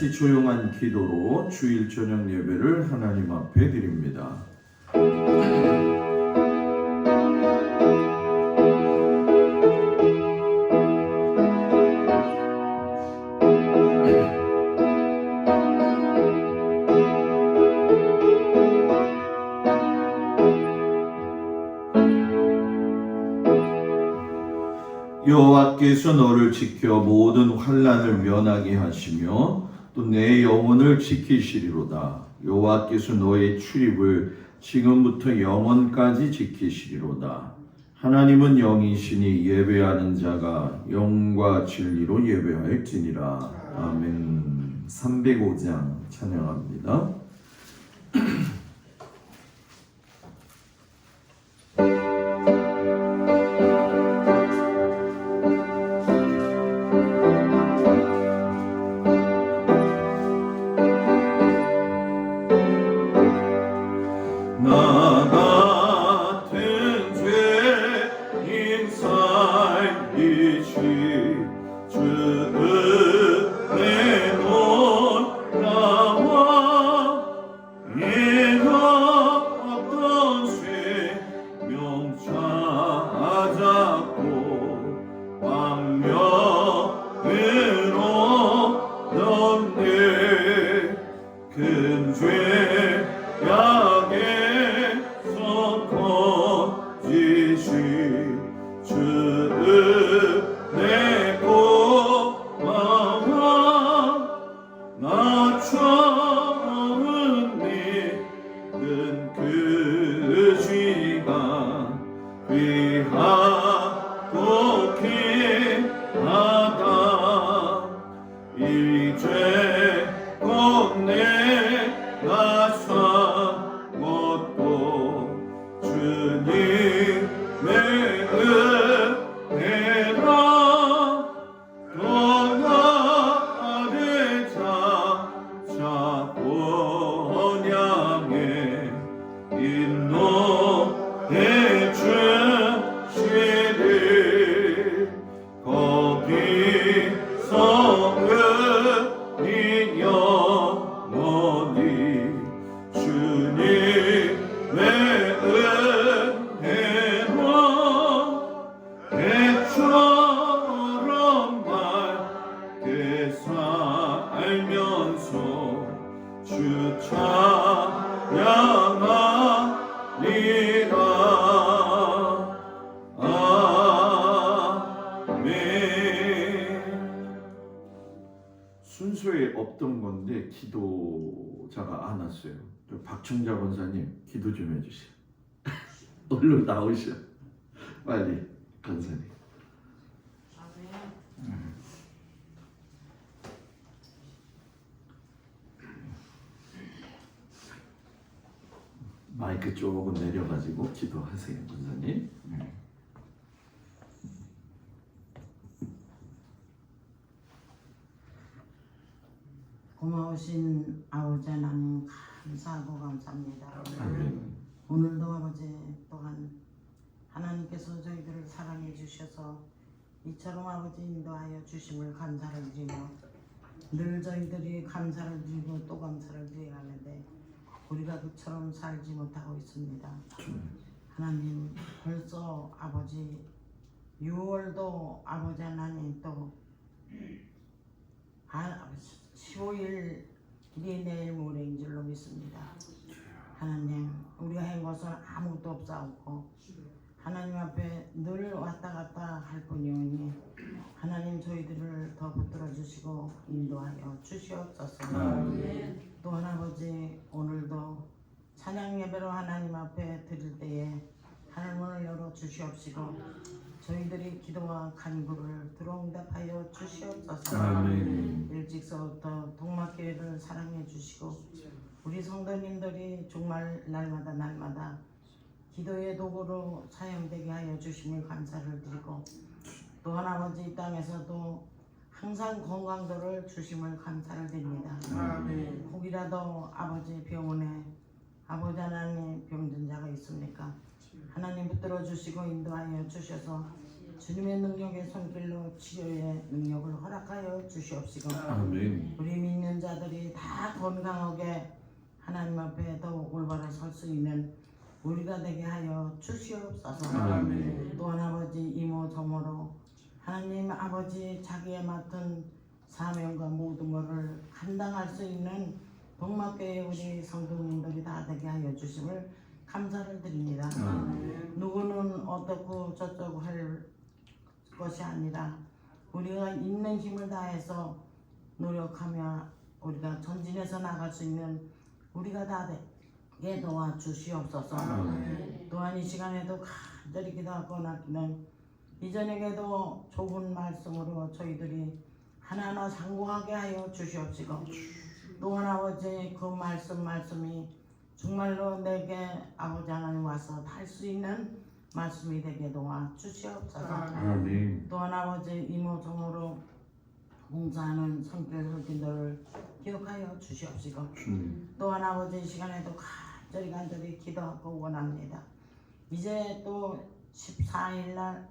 같이 조용한 기도로 주일 저녁 예배를 하나님 앞에 드립니다. 여호와께서 너를 지켜 모든 환난을 면하게 하시며 또 내 영혼을 지키시리로다. 여호와께서 너의 출입을 지금부터 영원까지 지키시리로다. 하나님은 영이시니 예배하는 자가 영과 진리로 예배할지니라. 아멘. 305장 찬양합니다. 순서에 없던 건데 기도자가 안 왔어요. 박청자 권사님 기도 좀 해주세요. 얼른 나오셔. 빨리 권사님. 마이크 조금 내려가지고 기도하세요, 권사님. 고마우신 아버지 하나님 감사하고 감사합니다. 아멘. 오늘도 아버지 또한 하나님께서 저희들을 사랑해 주셔서 이처럼 아버지 인도하여 주심을 감사를 드리며 늘 저희들이 감사를 드리고 또 감사를 드려야 하는데 우리가 그처럼 살지 못하고 있습니다. 하나님 벌써 아버지 6월도 아버지 하나님 또 15일 길이 내일 모레인 줄로 믿습니다. 하나님 우리가 한 것은 아무것도 없사옵고 하나님 앞에 늘 왔다 갔다 할 뿐이오니 하나님 저희들을 더 붙들어 주시고 인도하여 주시옵소서. 또한 아버지 오늘도 찬양 예배로 하나님 앞에 드릴 때에 하늘문을 열어 주시옵시고 저희들이 기도와 간구를 들어응답하여 주시옵소서. 아멘. 일찍서부터 동막교회를 사랑해 주시고 우리 성도님들이 정말 날마다 기도의 도구로 사용되게 하여 주심을 감사를 드리고 또한 아버지 이 땅에서도 항상 건강도를 주심을 감사를 드립니다. 혹이라도 아버지 병원에 아버지 하나님 병든 자가 있습니까? 하나님 붙들어 주시고 인도하여 주셔서 주님의 능력의 손길로 치료의 능력을 허락하여 주시옵시고 아멘. 우리 믿는 자들이 다 건강하게 하나님 앞에 더욱 올바로 설 수 있는 우리가 되게 하여 주시옵소서. 아멘. 또한 아버지 이모 저모로 하나님 아버지 자기의 맡은 사명과 모든 것을 감당할 수 있는 동막교회 우리 성도님들이 다 되게 하여 주심을 감사를 드립니다. 누구는 어떻고 저쩌고 할 것이 아니라 우리가 있는 힘을 다해서 노력하며 우리가 전진해서 나갈 수 있는 우리가 다 되게 도와주시옵소서. 또한 이 시간에도 간절히 기도하고 나기는 이전에게도 좋은 말씀으로 저희들이 하나하나 상고하게 하여 주시옵시고 또한 아버지 그 말씀이 정말로 내게 아버지 하나님 와서 할 수 있는 말씀이 되게 도와 주시옵소서. 아멘. 또한 아버지 이모저모로 봉사하는 성결 흑인들을 기억하여 주시옵시고 주님. 또한 아버지 이 시간에도 간절히 기도하고 원합니다. 이제 또 14일날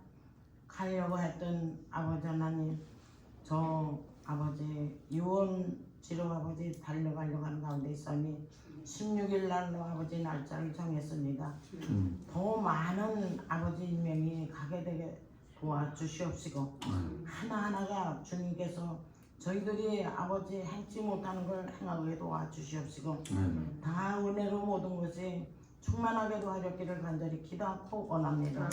가려고 했던 아버지 하나님 저 아버지 유언 치료 아버지 달려가려고 하는 가운데 있으니 16일 날로 아버지 날짜를 정했습니다. 더 많은 아버지 인명이 가게 되게 도와주시옵시고 하나하나가 주님께서 저희들이 아버지 행치 못하는 걸 행하게 도와주시옵시고 다 은혜로 모든 것이 충만하게 도와주기를 간절히 기도하고 원합니다.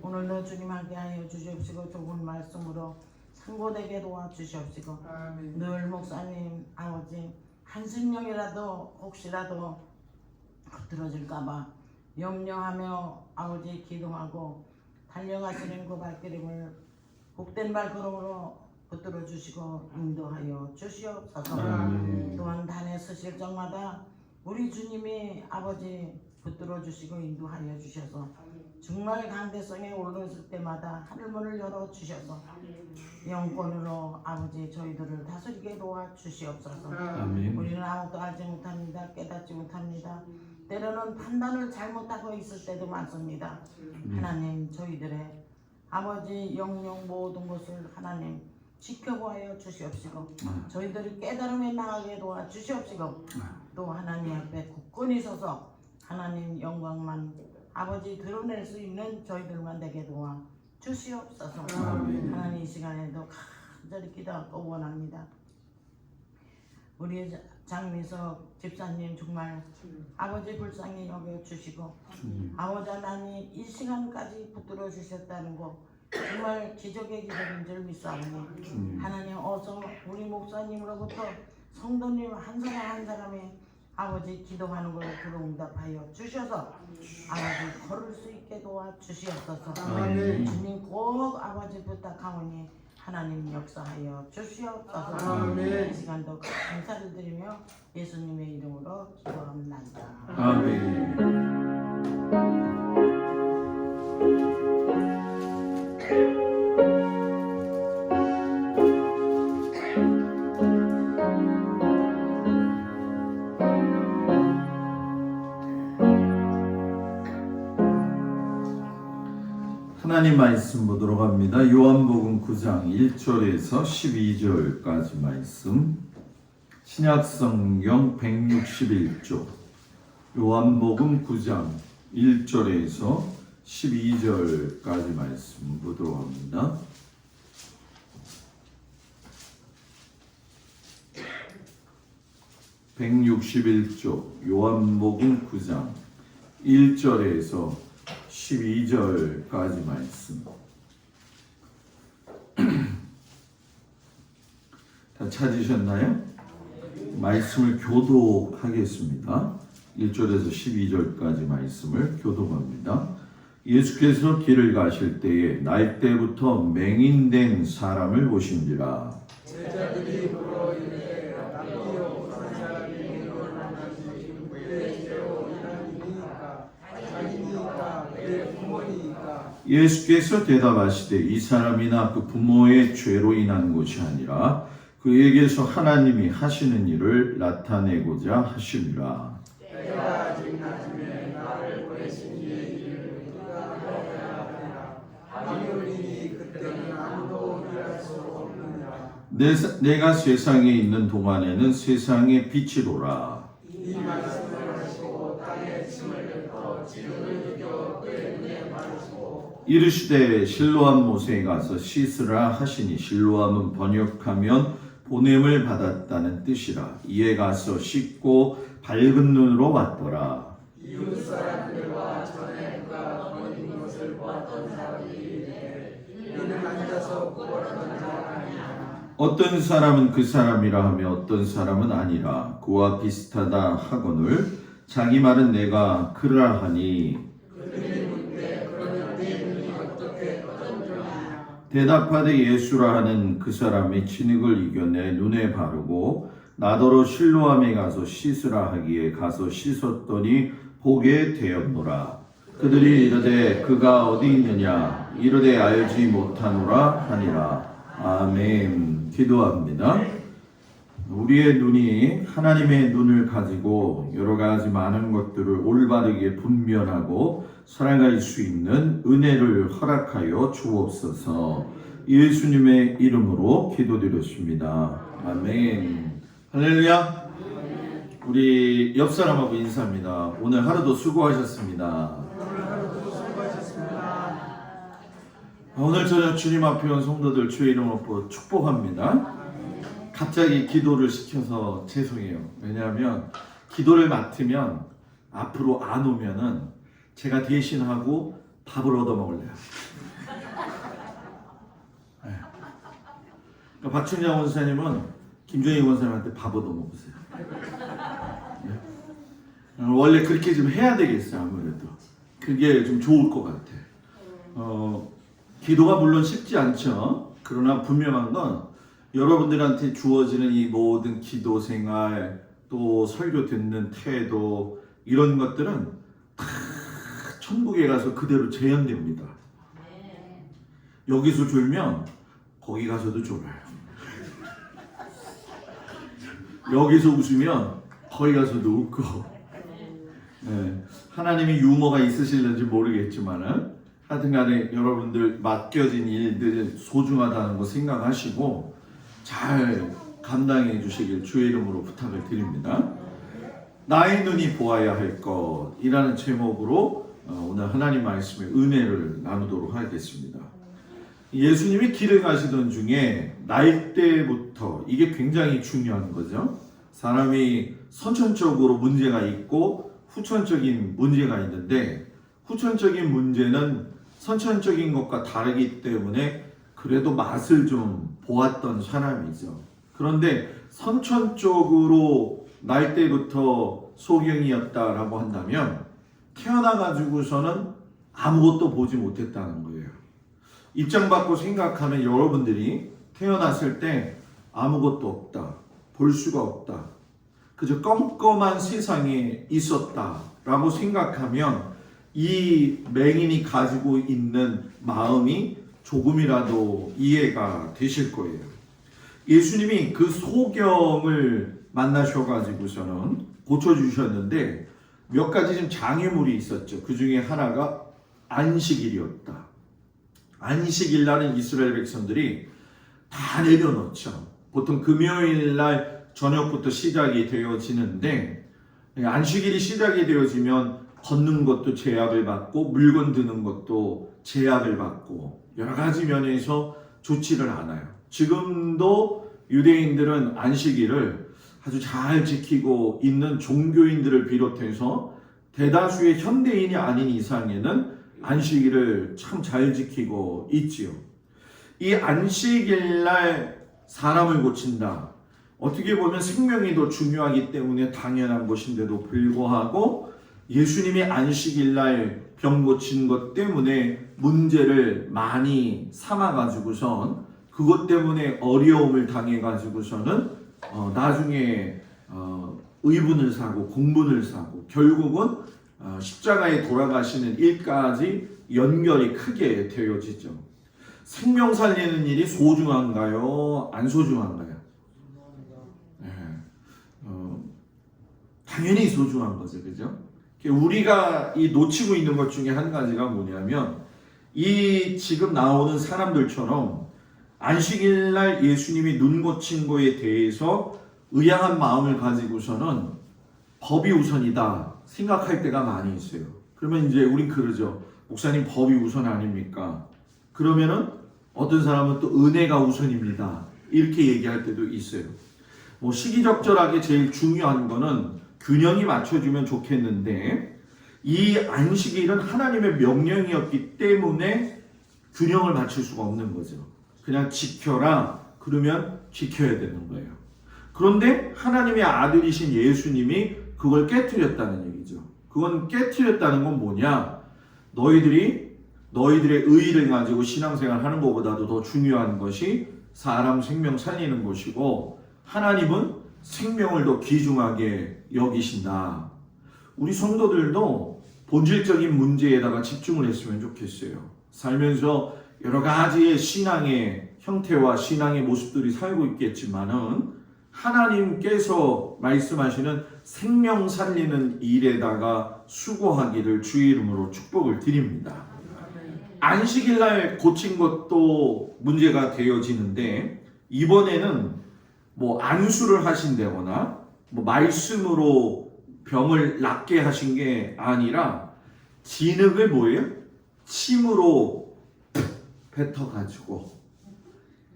오늘도 주님 함께하여 주시옵시고 좋은 말씀으로 상고되게 도와주시옵시고 늘 목사님 아버지 한순령이라도 혹시라도 흐트러질까봐 염려하며 아버지 기도하고 달려가시는 그 발걸음을 복된 발걸음으로 붙들어 주시고 인도하여 주시옵소서. 또한 단에 서실 적마다 우리 주님이 아버지 붙들어 주시고 인도하여 주셔서 정말 강대성에 올랐을 때마다 하늘문을 열어 주셔서 영권으로 아버지 저희들을 다스리게 도와 주시옵소서. 우리는 아무것도 알지 못합니다. 깨닫지 못합니다. 때로는 판단을 잘못하고 있을 때도 많습니다. 하나님 저희들의 아버지 영영 모든 것을 하나님 지켜보아여 주시옵시고 저희들이 깨달음에 나가게 도와 주시옵시고 또 하나님 앞에 굳건히 서서 하나님 영광만 아버지 드러낼 수 있는 저희들만 되게 도와 주시옵소서. 하나님 이 시간에도 간절히 기도하고 원합니다. 우리 장미석 집사님 정말 아버지 불쌍히 여겨주시고 아버지 하나님 이 시간까지 붙들어 주셨다는 거 정말 기적의 기적인 줄 믿사오니 하나님 어서 우리 목사님으로부터 성도님 한 사람 한 사람이 아버지 기도하는 걸 들어응답하여 주셔서 아버지 걸을 수 있게 도와주시옵소서. 주님 꼭 아버지 부탁하오니 하나님 역사하여 주시옵소서. 이 시간도 감사를 드리며 예수님의 이름으로 기도합니다. 아멘. 하나님 말씀 보도록 합니다. 요한복음 9장 1절에서 12절까지 말씀, 신약성경 161조, 요한복음 9장 1절에서 12절까지 말씀 보도록 합니다. (161조) 요한복음 9장 1절에서 12절까지 말씀. 다 찾으셨나요? 말씀을 교독하겠습니다. 1절에서 12절까지 말씀을 교독합니다. 예수께서 길을 가실 때에 날 때부터 맹인된 사람을 보신지라. 제자들이 물어 이르되 rabbi여 한 사람이 너를 만나지 왜 죄로 인하니까 자기니까 왜 부모니까. 예수께서 대답하시되 이 사람이나 그 부모의 죄로 인한 것이 아니라 그에게서 하나님이 하시는 일을 나타내고자 하심이라. 때가 아직 낮음에 나를 보내신 이의 일을 우리가 하여야 하리라. 아니오니 내가 세상에 있는 동안에는 세상의 빛이로라. 이 말씀을 하시고 땅에 침을 뱉어 지름을 이겨 그의 눈에 바르시고 이르시되 실로암 못에 가서 씻으라 하시니 실로암은 번역하면 보냄을 받았다는 뜻이라. 이에 가서 씻고 밝은 눈으로 왔더라. 이웃 사람들과 전에 그가 거느린 것을 보았던 사람들이 이르되 이는 앉아서 구걸하던 자가 아니냐. 어떤 사람은 그 사람이라 하며 어떤 사람은 아니라 그와 비슷하다 하거늘 자기 말은 내가 그라 하니 그들이 묻되 그러면 네 눈이 어떻게 떠졌느냐. 대답하되 예수라 하는 그 사람의 진흙을 이겨내 눈에 바르고 나더러 실로암에 가서 씻으라 하기에 가서 씻었더니 보게 되었노라. 그들이 이르되 그가 어디 있느냐 이르되 알지 못하노라 하니라. 아멘. 기도합니다. 우리의 눈이 하나님의 눈을 가지고 여러 가지 많은 것들을 올바르게 분별하고 살아갈 수 있는 은혜를 허락하여 주옵소서. 예수님의 이름으로 기도드렸습니다. 아멘. 할렐루야. 우리 옆 사람하고 인사합니다. 오늘 하루도 수고하셨습니다. 오늘 저녁 주님 앞에 온 성도들 주의 이름으로 축복합니다. 갑자기 기도를 시켜서 죄송해요. 왜냐하면 기도를 맡으면 앞으로 안 오면은 제가 대신하고 밥을 얻어 먹을래요. 네. 그러니까 박춘영 원사님은 김종희 원사님한테 밥 얻어 먹으세요. 네. 원래 그렇게 좀 해야 되겠어요. 아무래도 그게 좀 좋을 것 같아. 기도가 물론 쉽지 않죠. 그러나 분명한 건 여러분들한테 주어지는 이 모든 기도 생활, 또 설교 듣는 태도, 이런 것들은 다 천국에 가서 그대로 재현됩니다. 여기서 졸면 거기 가서도 졸아요. 여기서 웃으면 거기 가서도 웃고. 네. 하나님이 유머가 있으실는지 모르겠지만은 하여튼간에 여러분들 맡겨진 일들 소중하다는 거 생각하시고 잘 감당해 주시길 주의 이름으로 부탁을 드립니다. 나의 눈이 보아야 할 것이라는 제목으로 오늘 하나님 말씀의 은혜를 나누도록 하겠습니다. 예수님이 길을 가시던 중에 날 때부터 이게 굉장히 중요한 거죠. 사람이 선천적으로 문제가 있고 후천적인 문제가 있는데 후천적인 문제는 선천적인 것과 다르기 때문에 그래도 맛을 좀 보았던 사람이죠. 그런데 선천적으로 날 때부터 소경이었다라고 한다면 태어나가지고서는 아무것도 보지 못했다는 거예요. 입장 바꿔 생각하면 여러분들이 태어났을 때 아무것도 없다, 볼 수가 없다, 그저 껌껌한 세상에 있었다라고 생각하면 이 맹인이 가지고 있는 마음이 조금이라도 이해가 되실 거예요. 예수님이 그 소경을 만나셔가지고서는 고쳐주셨는데 몇 가지 좀 장애물이 있었죠. 그 중에 하나가 안식일이었다. 안식일 날은 이스라엘 백성들이 다 내려놓죠. 보통 금요일 날 저녁부터 시작이 되어지는데 안식일이 시작이 되어지면 걷는 것도 제약을 받고 물건 드는 것도 제약을 받고 여러 가지 면에서 좋지를 않아요. 지금도 유대인들은 안식일을 아주 잘 지키고 있는 종교인들을 비롯해서 대다수의 현대인이 아닌 이상에는 안식일을 참 잘 지키고 있지요. 이 안식일 날 사람을 고친다. 어떻게 보면 생명이 더 중요하기 때문에 당연한 것인데도 불구하고 예수님이 안식일 날 병 고친 것 때문에 문제를 많이 삼아가지고선 그것 때문에 어려움을 당해가지고서는 나중에 의분을 사고 공분을 사고 결국은 십자가에 돌아가시는 일까지 연결이 크게 되어지죠. 생명 살리는 일이 소중한가요? 안 소중한가요? 네. 당연히 소중한 거죠. 그죠? 우리가 이 놓치고 있는 것 중에 한 가지가 뭐냐면 이 지금 나오는 사람들처럼 안식일 날 예수님이 눈 고친 거에 대해서 의아한 마음을 가지고서는 법이 우선이다 생각할 때가 많이 있어요. 그러면 이제 우린 그러죠. 목사님, 법이 우선 아닙니까? 그러면은 어떤 사람은 또 은혜가 우선입니다. 이렇게 얘기할 때도 있어요. 뭐 시기적절하게 제일 중요한 거는 균형이 맞춰주면 좋겠는데, 이 안식일은 하나님의 명령이었기 때문에 균형을 맞출 수가 없는 거죠. 그냥 지켜라 그러면 지켜야 되는 거예요. 그런데 하나님의 아들이신 예수님이 그걸 깨트렸다는 얘기죠. 그건 깨트렸다는 건 뭐냐? 너희들의 의의를 가지고 신앙생활 하는 것보다도 더 중요한 것이 사람 생명 살리는 것이고, 하나님은 생명을 더 귀중하게 여기신다. 우리 성도들도 본질적인 문제에다가 집중을 했으면 좋겠어요. 살면서 여러 가지의 신앙의 형태와 신앙의 모습들이 살고 있겠지만은 하나님께서 말씀하시는 생명 살리는 일에다가 수고하기를 주의 이름으로 축복을 드립니다. 안식일 날 고친 것도 문제가 되어지는데, 이번에는 뭐 안수를 하신다거나 뭐 말씀으로 병을 낫게 하신 게 아니라 진흙을 뭐예요? 침으로 뱉어가지고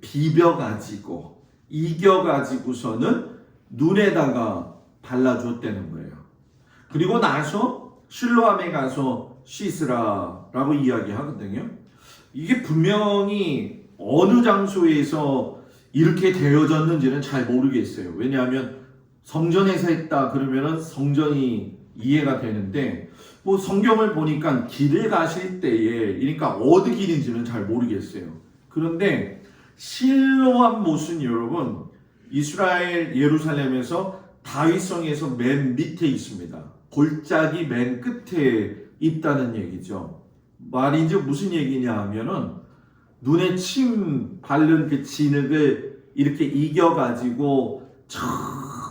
비벼가지고 이겨가지고서는 눈에다가 발라줬다는 거예요. 그리고 나서 실로암에 가서 씻으라라고 이야기하거든요. 이게 분명히 어느 장소에서 이렇게 되어졌는지는 잘 모르겠어요. 왜냐하면 성전에서 했다 그러면은 성전이 이해가 되는데, 뭐 성경을 보니까 길을 가실 때에, 그러니까 어디 길인지는 잘 모르겠어요. 그런데 실로암 못은 여러분, 이스라엘 예루살렘에서 다윗성에서 맨 밑에 있습니다. 골짜기 맨 끝에 있다는 얘기죠. 말인지 무슨 얘기냐 하면은 눈에 침 바른 그 진흙을 이렇게 이겨가지고 저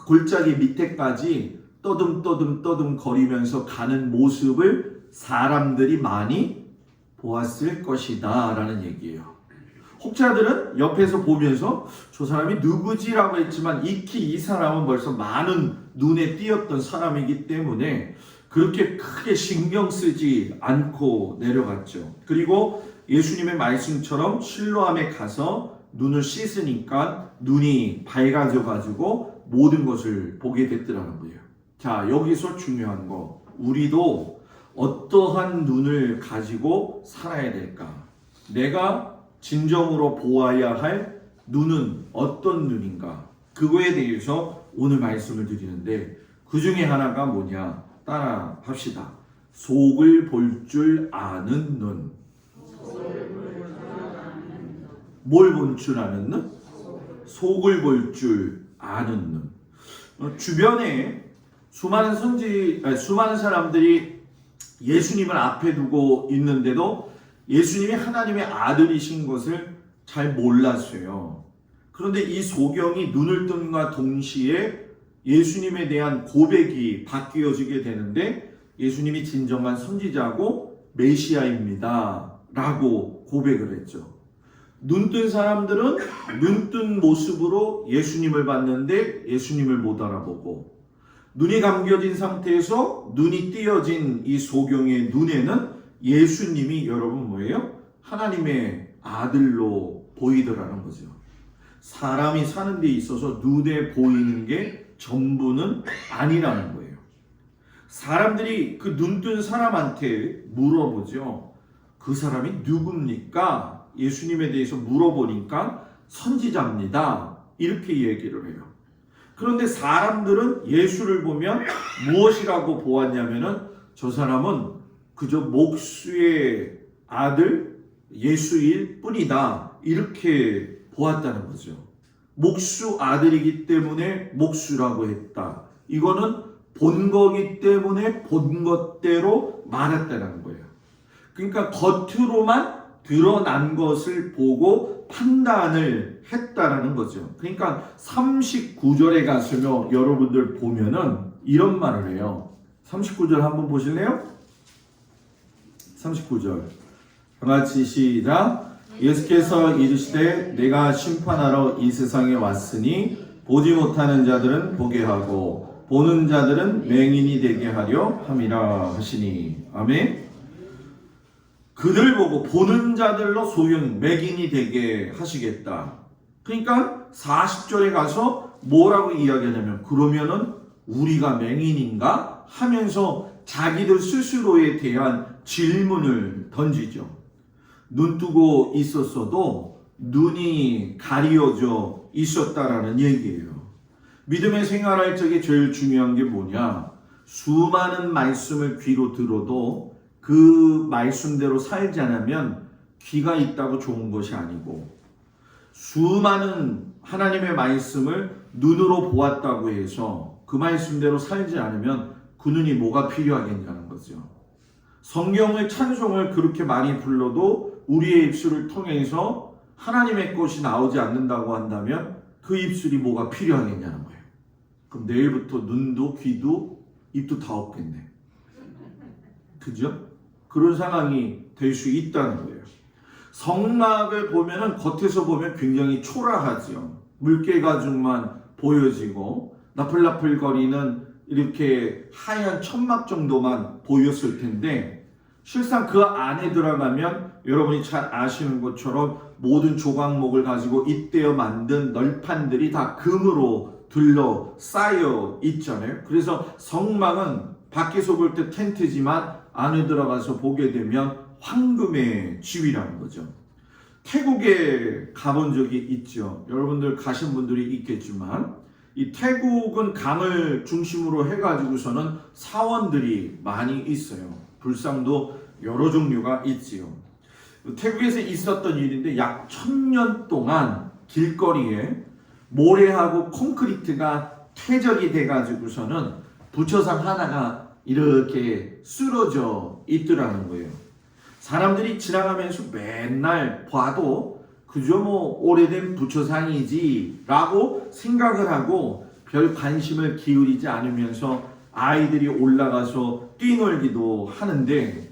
골짜기 밑에까지 떠듬 거리면서 가는 모습을 사람들이 많이 보았을 것이다 라는 얘기예요. 혹자들은 옆에서 보면서 저 사람이 누구지라고 했지만 익히 이 사람은 벌써 많은 눈에 띄었던 사람이기 때문에 그렇게 크게 신경 쓰지 않고 내려갔죠. 그리고 예수님의 말씀처럼 실로암에 가서 눈을 씻으니까 눈이 밝아져 가지고 모든 것을 보게 됐더라는 거예요. 자, 여기서 중요한 거, 우리도 어떠한 눈을 가지고 살아야 될까? 내가 진정으로 보아야 할 눈은 어떤 눈인가? 그거에 대해서 오늘 말씀을 드리는데, 그 중에 하나가 뭐냐? 따라 합시다. 속을 볼 줄 아는 눈. 뭘 볼 줄 아는 눈? 속을 볼 줄 아는 눈. 주변에 수많은 사람들이 예수님을 앞에 두고 있는데도 예수님이 하나님의 아들이신 것을 잘 몰랐어요. 그런데 이 소경이 눈을 뜸과 동시에 예수님에 대한 고백이 바뀌어지게 되는데, 예수님이 진정한 선지자고 메시아입니다 라고 고백을 했죠. 눈뜬 사람들은 눈뜬 모습으로 예수님을 봤는데 예수님을 못 알아보고, 눈이 감겨진 상태에서 눈이 띄어진 이 소경의 눈에는 예수님이 여러분 뭐예요? 하나님의 아들로 보이더라는 거죠. 사람이 사는 데 있어서 눈에 보이는 게 전부는 아니라는 거예요. 사람들이 그 눈뜬 사람한테 물어보죠. 그 사람이 누굽니까? 예수님에 대해서 물어보니까 선지자입니다. 이렇게 얘기를 해요. 그런데 사람들은 예수를 보면 무엇이라고 보았냐면은 저 사람은 그저 목수의 아들 예수일 뿐이다. 이렇게 보았다는 거죠. 목수 아들이기 때문에 목수라고 했다. 이거는 본 거기 때문에 본 것대로 말했다는 거예요. 그러니까 겉으로만 드러난 것을 보고 판단을 했다라는 거죠. 그러니까 39절에 가시면 여러분들 보면은 이런 말을 해요. 39절 한번 보실래요? 39절. 같이 시작. 예수께서 이르시되 내가 심판하러 이 세상에 왔으니 보지 못하는 자들은 보게 하고 보는 자들은 맹인이 되게 하려 함이라 하시니. 아멘. 그들 보고 보는 자들로 소윤 맹인이 되게 하시겠다. 그러니까 40절에 가서 뭐라고 이야기하냐면 그러면은 우리가 맹인인가 하면서 자기들 스스로에 대한 질문을 던지죠. 눈 뜨고 있었어도 눈이 가려져 있었다라는 얘기예요. 믿음의 생활할 적에 제일 중요한 게 뭐냐? 수많은 말씀을 귀로 들어도 그 말씀대로 살지 않으면 귀가 있다고 좋은 것이 아니고, 수많은 하나님의 말씀을 눈으로 보았다고 해서 그 말씀대로 살지 않으면 그 눈이 뭐가 필요하겠냐는 거죠. 성경의 찬송을 그렇게 많이 불러도 우리의 입술을 통해서 하나님의 것이 나오지 않는다고 한다면 그 입술이 뭐가 필요하겠냐는 거예요. 그럼 내일부터 눈도 귀도 입도 다 없겠네. 그죠? 그런 상황이 될 수 있다는 거예요. 성막을 보면은 겉에서 보면 굉장히 초라하죠. 물개 가죽만 보여지고 나풀나풀거리는 이렇게 하얀 천막 정도만 보였을 텐데, 실상 그 안에 들어가면 여러분이 잘 아시는 것처럼 모든 조각목을 가지고 잇대어 만든 널판들이 다 금으로 둘러싸여 있잖아요. 그래서 성막은 밖에서 볼 때 텐트지만 안에 들어가서 보게 되면 황금의 지위라는 거죠. 태국에 가본 적이 있죠. 여러분들 가신 분들이 있겠지만 이 태국은 강을 중심으로 해가지고서는 사원들이 많이 있어요. 불상도 여러 종류가 있지요. 태국에서 있었던 일인데 약 1000년 동안 길거리에 모래하고 콘크리트가 퇴적이 돼가지고서는 부처상 하나가 이렇게 쓰러져 있더라는 거예요. 사람들이 지나가면서 맨날 봐도 그저 뭐 오래된 부처상이지 라고 생각을 하고 별 관심을 기울이지 않으면서 아이들이 올라가서 뛰놀기도 하는데,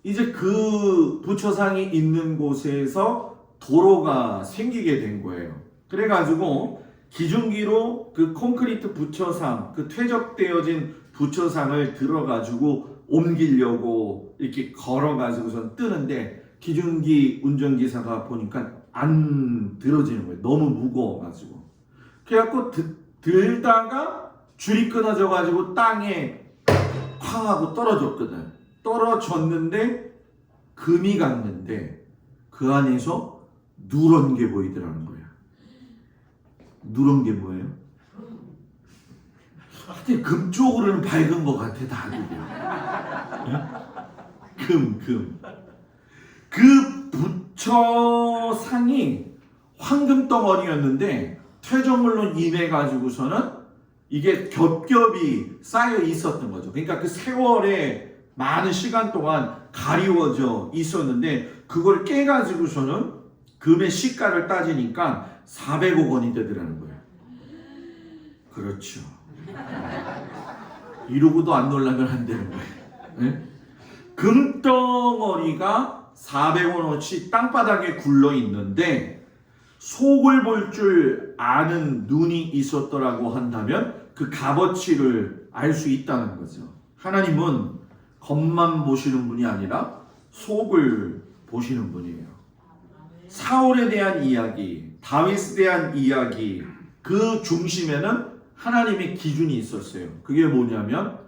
이제 그 부처상이 있는 곳에서 도로가 생기게 된 거예요. 그래가지고 기중기로 그 콘크리트 부처상, 그 퇴적되어진 부처상을 들어가지고 옮기려고 이렇게 걸어가지고선 뜨는데 기중기 운전기사가 보니까 안 들어지는 거예요. 너무 무거워가지고. 그래갖고 들다가 줄이 끊어져가지고 땅에 쾅 하고 떨어졌거든. 떨어졌는데 금이 갔는데 그 안에서 누런 게 보이더라는 거예요. 누런 게 뭐예요? 하여튼 금 쪽으로는 밝은 것 같아, 다들. 금. 그 부처상이 황금 덩어리였는데 퇴적물로 인해 가지고서는 이게 겹겹이 쌓여 있었던 거죠. 그러니까 그 세월에 많은 시간 동안 가리워져 있었는데 그걸 깨가지고서는 금의 시가를 따지니까 400억 원이 되더라는 거예요. 그렇죠. 이러고도 안 놀라면 안 되는 거예요. 네? 금덩어리가 400원어치 땅바닥에 굴러 있는데 속을 볼 줄 아는 눈이 있었더라고 한다면 그 값어치를 알 수 있다는 거죠. 하나님은 겉만 보시는 분이 아니라 속을 보시는 분이에요. 사울에 대한 이야기, 다윗에 대한 이야기, 그 중심에는 하나님의 기준이 있었어요. 그게 뭐냐면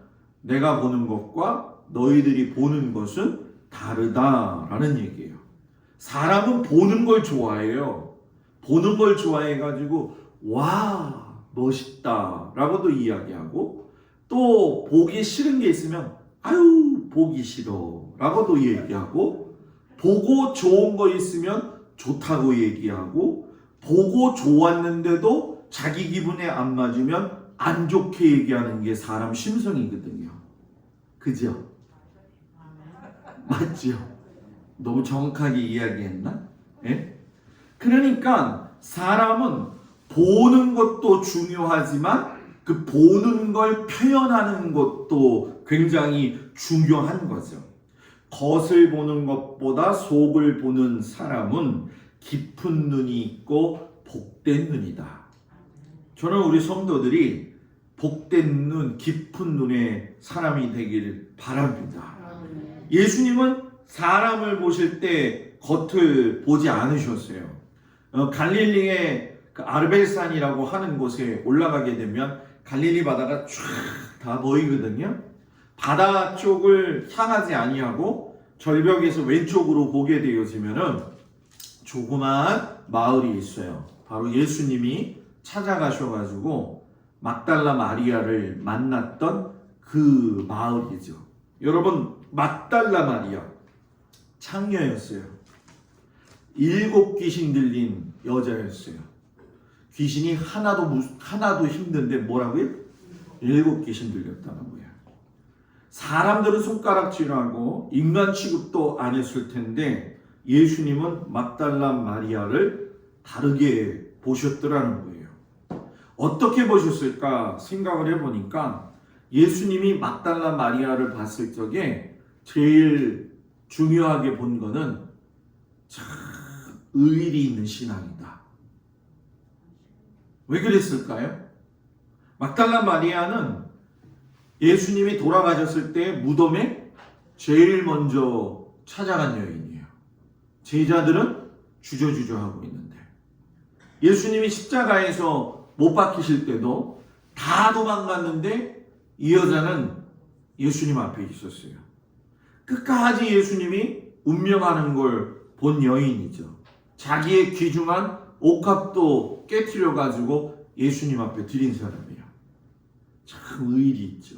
내가 보는 것과 너희들이 보는 것은 다르다라는 얘기예요. 사람은 보는 걸 좋아해요. 보는 걸 좋아해가지고 와 멋있다 라고도 이야기하고, 또 보기 싫은 게 있으면 아유 보기 싫어 라고도 얘기하고, 보고 좋은 거 있으면 좋다고 얘기하고, 보고 좋았는데도 자기 기분에 안 맞으면 안 좋게 얘기하는 게 사람 심성이거든요. 그죠? 맞죠? 너무 정확하게 이야기했나? 예? 그러니까 사람은 보는 것도 중요하지만 그 보는 걸 표현하는 것도 굉장히 중요한 거죠. 겉을 보는 것보다 속을 보는 사람은 깊은 눈이 있고 복된 눈이다. 저는 우리 성도들이 복된 눈, 깊은 눈의 사람이 되길 바랍니다. 예수님은 사람을 보실 때 겉을 보지 않으셨어요. 갈릴리의 그 아르벨산이라고 하는 곳에 올라가게 되면 갈릴리 바다가 쫙 다 보이거든요. 바다 쪽을 향하지 아니하고 절벽에서 왼쪽으로 보게 되어지면은 조그마한 마을이 있어요. 바로 예수님이 찾아가셔가지고 막달라 마리아를 만났던 그 마을이죠. 여러분, 막달라 마리아 창녀였어요. 7 귀신 들린 여자였어요. 귀신이 하나도 힘든데 뭐라고요? 7 귀신 들렸다는 거예요. 사람들은 손가락질하고 인간 취급도 안 했을 텐데 예수님은 막달라 마리아를 다르게 보셨더라는 거예요. 어떻게 보셨을까 생각을 해보니까 예수님이 막달라 마리아를 봤을 적에 제일 중요하게 본 거는 참 의리 있는 신앙이다. 왜 그랬을까요? 막달라 마리아는 예수님이 돌아가셨을 때 무덤에 제일 먼저 찾아간 여인이에요. 제자들은 주저주저 하고 있는데 예수님이 십자가에서 못 박히실 때도 다 도망갔는데 이 여자는 예수님 앞에 있었어요. 끝까지 예수님이 운명하는 걸 본 여인이죠. 자기의 귀중한 옥합도 깨트려 가지고 예수님 앞에 드린 사람이에요. 참 의리 있죠.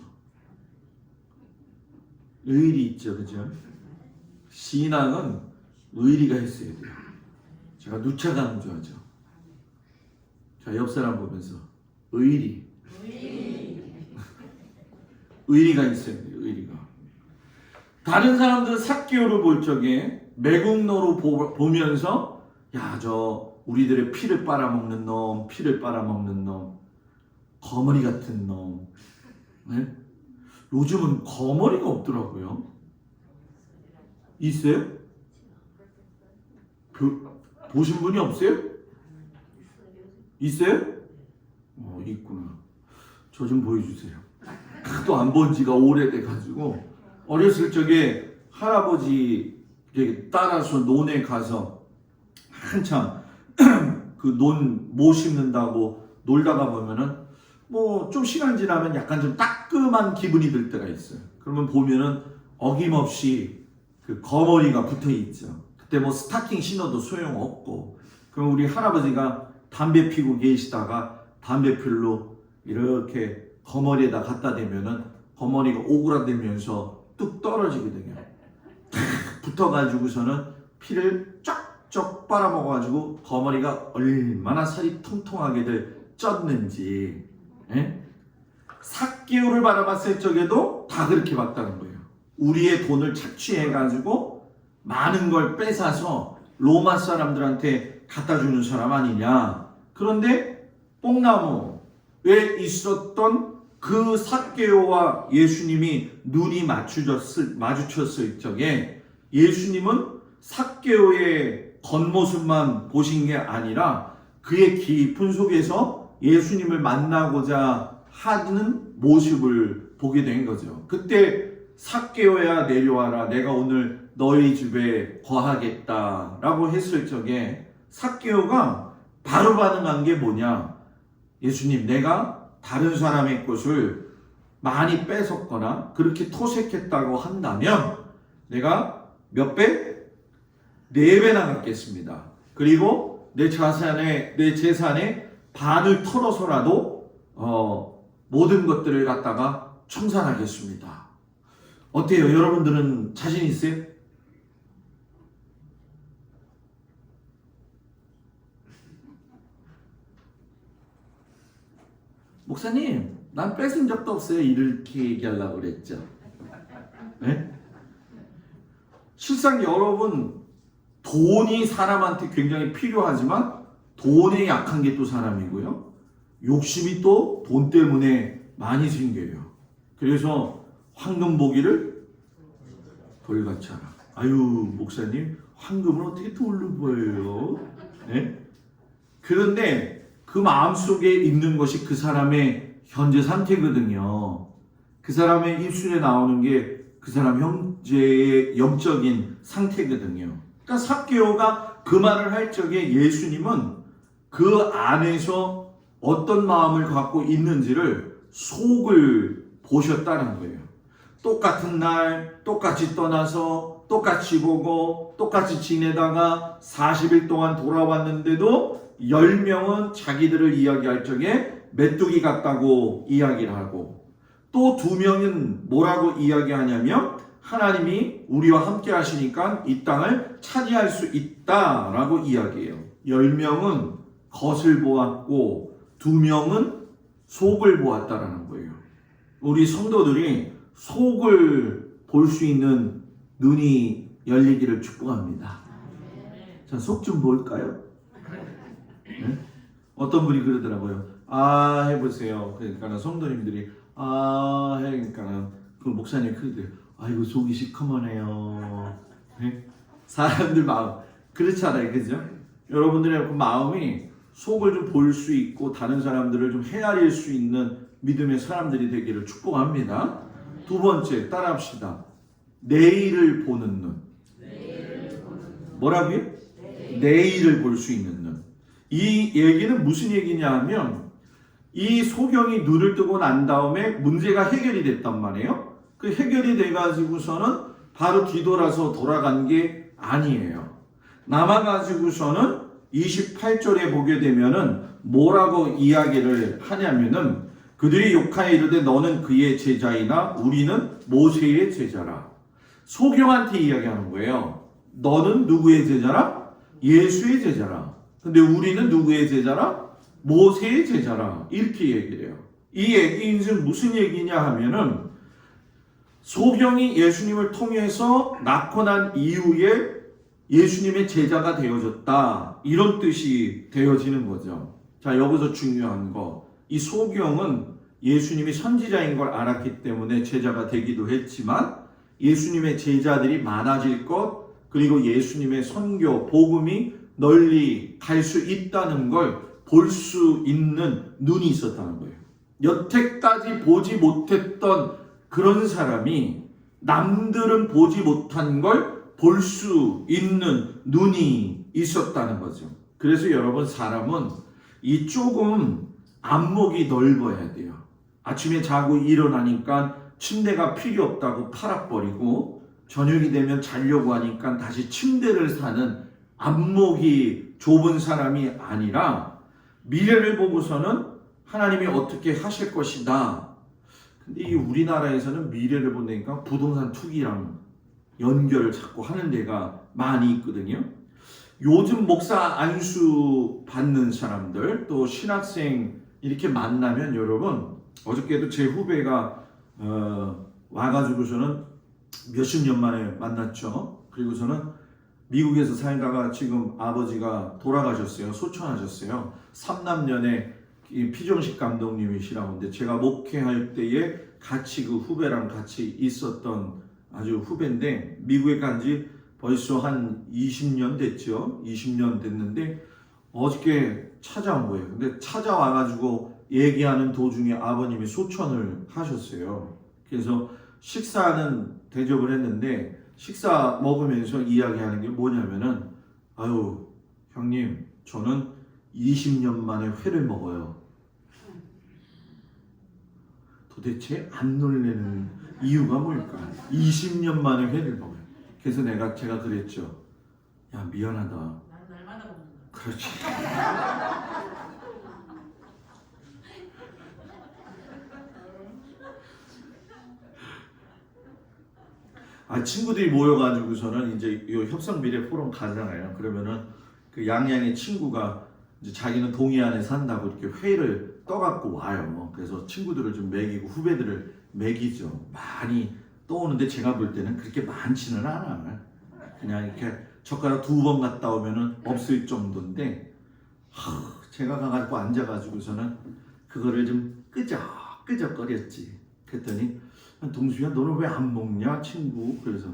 의리 있죠, 그죠? 신앙은 의리가 있어야 돼요. 제가 누차 강조하죠. 자, 옆 사람 보면서 의리가 있어야 돼요. 의리가. 다른 사람들은 삭개오를 볼 적에 매국노로 보면서 야, 저 우리들의 피를 빨아먹는 놈, 거머리 같은 놈. 네? 요즘은 거머리가 없더라고요. 있어요? 보신 분이 없어요? 있어요? 있구나. 저 좀 보여주세요. 하도 안 본 지가 오래돼가지고 어렸을 적에 할아버지 따라서 논에 가서 한참 그 논 모 심는다고 놀다가 보면은 뭐 좀 시간 지나면 약간 좀 따끔한 기분이 들 때가 있어요. 그러면 보면은 어김없이 그 거머리가 붙어 있죠. 그때 뭐 스타킹 신어도 소용없고, 그럼 우리 할아버지가 담배 피고 계시다가 담배필로 이렇게 거머리에다 갖다 대면은 거머리가 오그라들면서 뚝 떨어지거든요. 붙어가지고서는 피를 쫙쫙 빨아먹어가지고 거머리가 얼마나 살이 통통하게들 쪘는지. 삭개오를 바라봤을 적에도 다 그렇게 봤다는 거예요. 우리의 돈을 착취해가지고 많은 걸 뺏어서 로마 사람들한테 갖다 주는 사람 아니냐. 그런데 뽕나무에 있었던 그 삭개오와 예수님이 눈이 마주쳤을 적에 예수님은 삭개오의 겉모습만 보신 게 아니라 그의 깊은 속에서 예수님을 만나고자 하는 모습을 보게 된 거죠. 그때 삭개오야 내려와라, 내가 오늘 너희 집에 거하겠다 라고 했을 적에 삭개오가 바로 반응한 게 뭐냐. 예수님, 내가 다른 사람의 것을 많이 뺏었거나 그렇게 토색했다고 한다면 내가 몇 배? 4배나 갚겠습니다. 그리고 내 재산의 반을 털어서라도 모든 것들을 갖다가 청산하겠습니다. 어때요? 여러분들은 자신 있어요? 목사님, 난 뺏은 적도 없어요. 이렇게 얘기하려고 그랬죠. 네? 실상 여러분, 돈이 사람한테 굉장히 필요하지만 돈에 약한 게 또 사람이고요. 욕심이 또 돈 때문에 많이 생겨요. 그래서 황금 보기를 돌같이 하라. 아유, 목사님, 황금을 어떻게 돌로 보여요? 예? 그런데 그 마음속에 있는 것이 그 사람의 현재 상태거든요. 그 사람의 입술에 나오는 게 그 사람 현재의 영적인 상태거든요. 그러니까 삭개오가 그 말을 할 적에 예수님은 그 안에서 어떤 마음을 갖고 있는지를 속을 보셨다는 거예요. 똑같은 날 똑같이 떠나서 똑같이 보고 똑같이 지내다가 40일 동안 돌아왔는데도 10명은 자기들을 이야기할 적에 메뚜기 같다고 이야기를 하고, 또 2명은 뭐라고 이야기하냐면 하나님이 우리와 함께 하시니까 이 땅을 차지할 수 있다라고 이야기해요. 10명은 겉을 보았고 2명은 속을 보았다라는 거예요. 우리 성도들이 속을 볼 수 있는 눈이 열리기를 축복합니다. 자, 속 좀 볼까요? 네? 어떤 분이 그러더라고요. 아, 해보세요. 그러니까 성도님들이 그러니까 그 목사님 그러대요. 아이고 속이 시커머네요. 네? 사람들 마음 그렇잖아요, 그죠? 여러분들의 그 마음이 속을 좀 볼 수 있고 다른 사람들을 좀 헤아릴 수 있는 믿음의 사람들이 되기를 축복합니다. 2번째, 따라합시다. 내일을 보는 눈. 뭐라고요? 내일을 볼 수 있는 눈. 이 얘기는 무슨 얘기냐 하면 이 소경이 눈을 뜨고 난 다음에 문제가 해결이 됐단 말이에요. 그 해결이 돼가지고서는 바로 뒤돌아서 돌아간 게 아니에요. 남아가지고서는 28절에 보게 되면은 뭐라고 이야기를 하냐면은 그들이 욕하여 이르되 너는 그의 제자이나 우리는 모세의 제자라. 소경한테 이야기하는 거예요. 너는 누구의 제자라? 예수의 제자라. 근데 우리는 누구의 제자라? 모세의 제자라. 이렇게 얘기를 해요. 이 얘기는 무슨 얘기냐 하면은 소경이 예수님을 통해서 낳고 난 이후에 예수님의 제자가 되어졌다. 이런 뜻이 되어지는 거죠. 자, 여기서 중요한 거. 이 소경은 예수님이 선지자인 걸 알았기 때문에 제자가 되기도 했지만 예수님의 제자들이 많아질 것, 그리고 예수님의 선교, 복음이 널리 갈 수 있다는 걸 볼 수 있는 눈이 있었다는 거예요. 여태까지 보지 못했던 그런 사람이 남들은 보지 못한 걸 볼 수 있는 눈이 있었다는 거죠. 그래서 여러분, 사람은 이 조금 안목이 넓어야 돼요. 아침에 자고 일어나니까 침대가 필요 없다고 팔아버리고 저녁이 되면 자려고 하니까 다시 침대를 사는 안목이 좁은 사람이 아니라 미래를 보고서는 하나님이 어떻게 하실 것이다. 근데 이 우리나라에서는 미래를 보니까 부동산 투기랑 연결을 자꾸 하는 데가 많이 있거든요. 요즘 목사 안수 받는 사람들, 또 신학생 이렇게 만나면 여러분, 어저께도 제 후배가 와가지고서는 몇십 년 만에 만났죠. 그리고서는 미국에서 살다가 지금 아버지가 돌아가셨어요. 소천하셨어요. 3남년의 피정식 감독님이시라고 하는데 제가 목회할 때에 같이 그 후배랑 같이 있었던 아주 후배인데 미국에 간 지 벌써 한 20년 됐죠. 20년 됐는데 어저께 찾아온 거예요. 근데 찾아와가지고 얘기하는 도중에 아버님이 소천을 하셨어요. 그래서 식사는 대접을 했는데 식사 먹으면서 이야기하는 게 뭐냐면은 아유 형님 저는 20년 만에 회를 먹어요. 도대체 안 놀래는 이유가 뭘까? 20년 만에 회를 먹어요. 그래서 제가 그랬죠. 야 미안하다. 나는 날마다 먹는다. 그렇지. 친구들이 모여가지고서는 이제 요 협성미래 포럼 가잖아요. 그러면은 그 양양의 친구가 이제 자기는 동해안에 산다고 이렇게 회를 떠갖고 와요. 그래서 친구들을 좀 먹이고 후배들을 먹이죠. 많이 떠오는데 제가 볼 때는 그렇게 많지는 않아. 그냥 이렇게 젓가락 2번 갔다 오면은 없을 정도인데 제가 가가지고 앉아가지고서는 그거를 좀 끄적끄적거렸지. 그랬더니 동수야 너는 왜 안 먹냐 친구. 그래서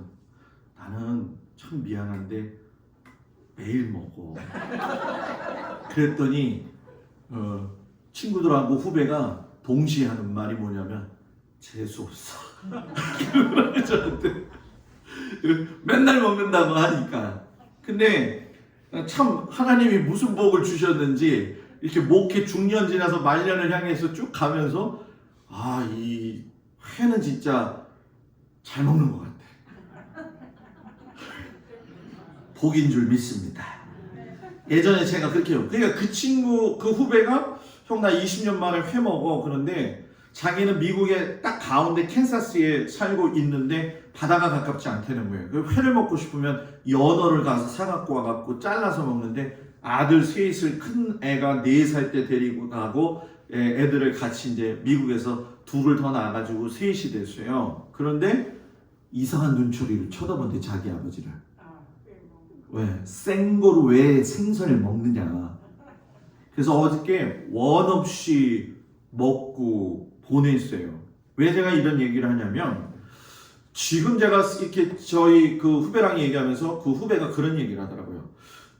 나는 참 미안한데 매일 먹어. 그랬더니 친구들하고 후배가 동시에 하는 말이 뭐냐면 재수없어. 그러더라고요, 저한테. 맨날 먹는다고 하니까. 근데 참 하나님이 무슨 복을 주셨는지 이렇게 목회 중년 지나서 말년을 향해서 쭉 가면서 이 회는 진짜 잘 먹는 것 같아. 복인 줄 믿습니다. 예전에 제가 그렇게 해요. 그러니까 그 친구, 그 후배가 형 나 20년 만에 회 먹어. 그런데 자기는 미국의 딱 가운데 캔사스에 살고 있는데 바다가 가깝지 않다는 거예요. 그 회를 먹고 싶으면 연어를 가서 사갖고 와갖고 잘라서 먹는데 아들 셋을 큰 애가 4살 때 데리고 가고 애들을 같이 이제 미국에서 둘을 더 낳아가지고 셋이 됐어요. 그런데 이상한 눈초리를 쳐다본대 자기 아버지를. 왜? 생거로 왜 생선을 먹느냐. 그래서 어저께 원 없이 먹고 보냈어요. 왜 제가 이런 얘기를 하냐면 지금 제가 이렇게 저희 그 후배랑 얘기하면서 그 후배가 그런 얘기를 하더라고요.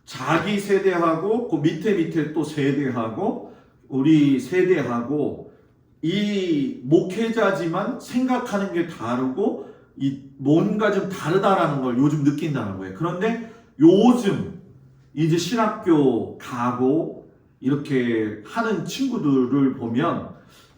자기 세대하고 그 밑에 또 세대하고 우리 세대하고 이 목회자지만 생각하는 게 다르고 이 뭔가 좀 다르다라는 걸 요즘 느낀다는 거예요. 그런데 요즘 이제 신학교 가고 이렇게 하는 친구들을 보면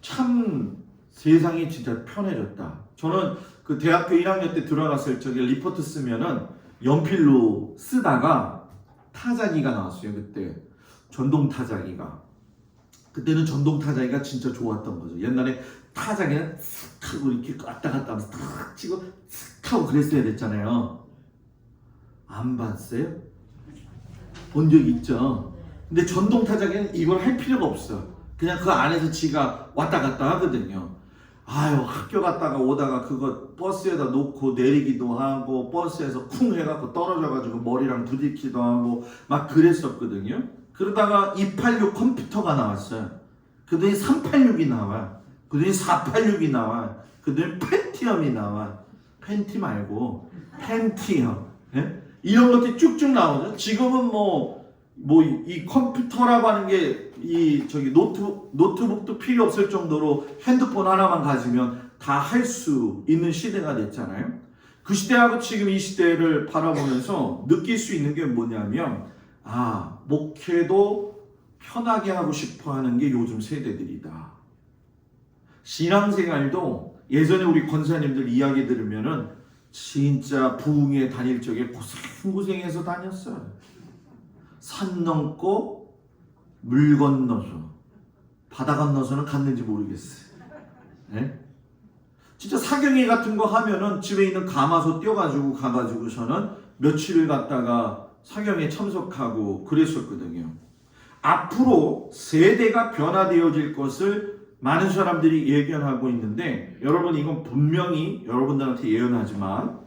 참 세상이 진짜 편해졌다. 저는 그 대학교 1학년 때 들어갔을 적에 리포트 쓰면은 연필로 쓰다가 타자기가 나왔어요. 그때 전동 타자기가. 그때는 전동 타자기가 진짜 좋았던 거죠. 옛날에 타자기는 슥 하고 이렇게 왔다 갔다 하면서 탁 치고 슥 하고 그랬어야 됐잖아요. 안 봤어요? 본 적 있죠? 근데 전동 타자기는 이걸 할 필요가 없어. 그냥 그 안에서 지가 왔다 갔다 하거든요. 학교 갔다가 오다가 그거 버스에다 놓고 내리기도 하고 버스에서 쿵 해갖고 떨어져가지고 머리랑 부딪히기도 하고 막 그랬었거든요. 그러다가 286 컴퓨터가 나왔어요. 그다음에 386이 나와. 그다음에 486이 나와. 그다음에 펜티엄이 나와. 펜티 말고 펜티엄. 예? 이런 것들이 쭉쭉 나오죠. 지금은 이 컴퓨터라고 하는 게 노트북도 필요 없을 정도로 핸드폰 하나만 가지면 다 할 수 있는 시대가 됐잖아요. 그 시대하고 지금 이 시대를 바라보면서 느낄 수 있는 게 뭐냐면 목회도 편하게 하고 싶어 하는 게 요즘 세대들이다. 신앙생활도 예전에 우리 권사님들 이야기 들으면은 진짜 부흥회 다닐 적에 고생해서 다녔어요. 산 넘고 물 건너서 바다 건너서는 갔는지 모르겠어요. 네? 진짜 사경회 같은 거 하면은 집에 있는 가마솥 띄워가지고 가가지고서는 며칠을 갔다가 사경회 참석하고 그랬었거든요. 앞으로 세대가 변화되어질 것을 많은 사람들이 예견하고 있는데 여러분 이건 분명히 여러분들한테 예언하지만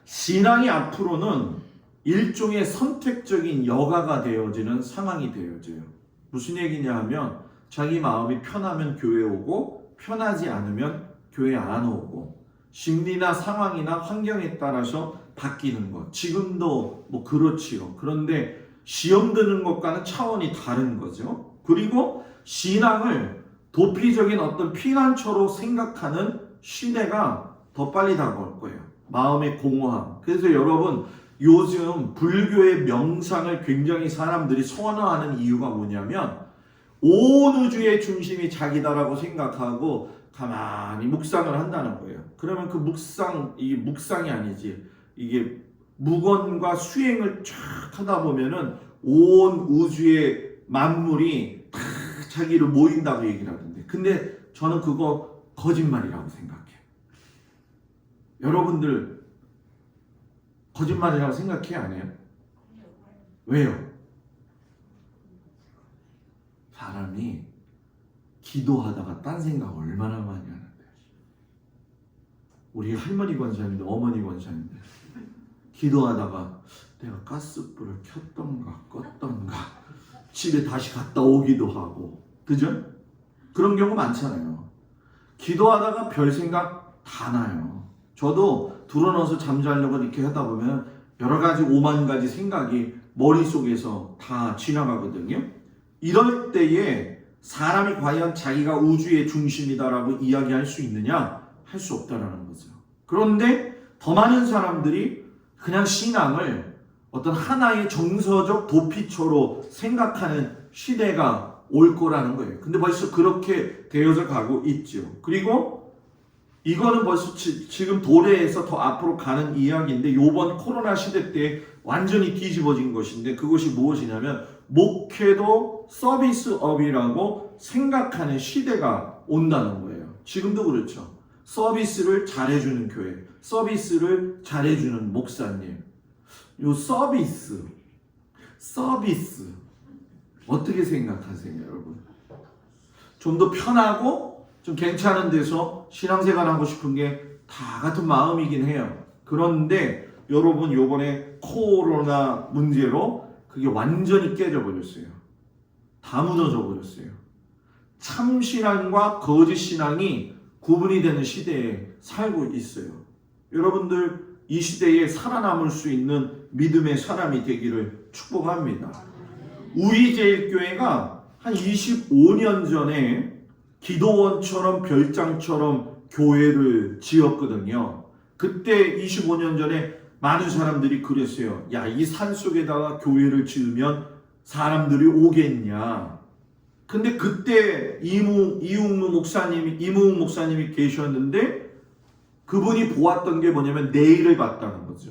신앙이 앞으로는 일종의 선택적인 여가가 되어지는 상황이 되어져요. 무슨 얘기냐 하면 자기 마음이 편하면 교회 오고 편하지 않으면 교회 안 오고 심리나 상황이나 환경에 따라서 바뀌는 것. 지금도 그렇지요. 그런데 시험 드는 것과는 차원이 다른 거죠. 그리고 신앙을 도피적인 어떤 피난처로 생각하는 시대가 더 빨리 다가올 거예요. 마음의 공허함. 그래서 여러분 요즘 불교의 명상을 굉장히 사람들이 선호하는 이유가 뭐냐면 온 우주의 중심이 자기다라고 생각하고 가만히 묵상을 한다는 거예요. 그러면 그 이게 묵상이 아니지. 이게 묵언과 수행을 쫙 하다 보면은 온 우주의 만물이 다 자기를 모인다고 얘기를 하던데. 근데 저는 그거 거짓말이라고 생각해요. 여러분들 거짓말이라고 생각해요? 안 해요? 왜요? 사람이 기도하다가 딴 생각 얼마나 많이 하는데. 우리 할머니 권사님들, 어머니 권사님들 기도하다가 내가 가스불을 켰던가 껐던가 집에 다시 갔다 오기도 하고, 그죠? 그런 경우 많잖아요. 기도하다가 별 생각 다 나요. 저도 들어넣어서 잠자려고 이렇게 하다 보면 여러 가지 5만 가지 생각이 머릿속에서 다 지나가거든요. 이럴 때에 사람이 과연 자기가 우주의 중심이다라고 이야기할 수 있느냐? 할 수 없다라는 거죠. 그런데 더 많은 사람들이 그냥 신앙을 어떤 하나의 정서적 도피처로 생각하는 시대가 올 거라는 거예요. 근데 벌써 그렇게 되어져 가고 있죠. 그리고 이거는 벌써 지금 도래해서 더 앞으로 가는 이야기인데 요번 코로나 시대 때 완전히 뒤집어진 것인데 그것이 무엇이냐면 목회도 서비스업이라고 생각하는 시대가 온다는 거예요. 지금도 그렇죠. 서비스를 잘해주는 교회, 서비스를 잘해주는 목사님. 요 서비스 어떻게 생각하세요, 여러분? 좀 더 편하고 좀 괜찮은 데서 신앙생활 하고 싶은 게 다 같은 마음이긴 해요. 그런데 여러분 요번에 코로나 문제로 그게 완전히 깨져버렸어요. 다 무너져 버렸어요. 참 신앙과 거짓 신앙이 구분이 되는 시대에 살고 있어요. 여러분들 이 시대에 살아남을 수 있는 믿음의 사람이 되기를 축복합니다. 우리제일교회가 한 25년 전에 기도원처럼 별장처럼 교회를 지었거든요. 그때 25년 전에 많은 사람들이 그랬어요. 야, 이 산속에다가 교회를 지으면 사람들이 오겠냐. 근데 그때 이웅무 목사님이 계셨는데 그분이 보았던 게 뭐냐면 내일을 봤다는 거죠.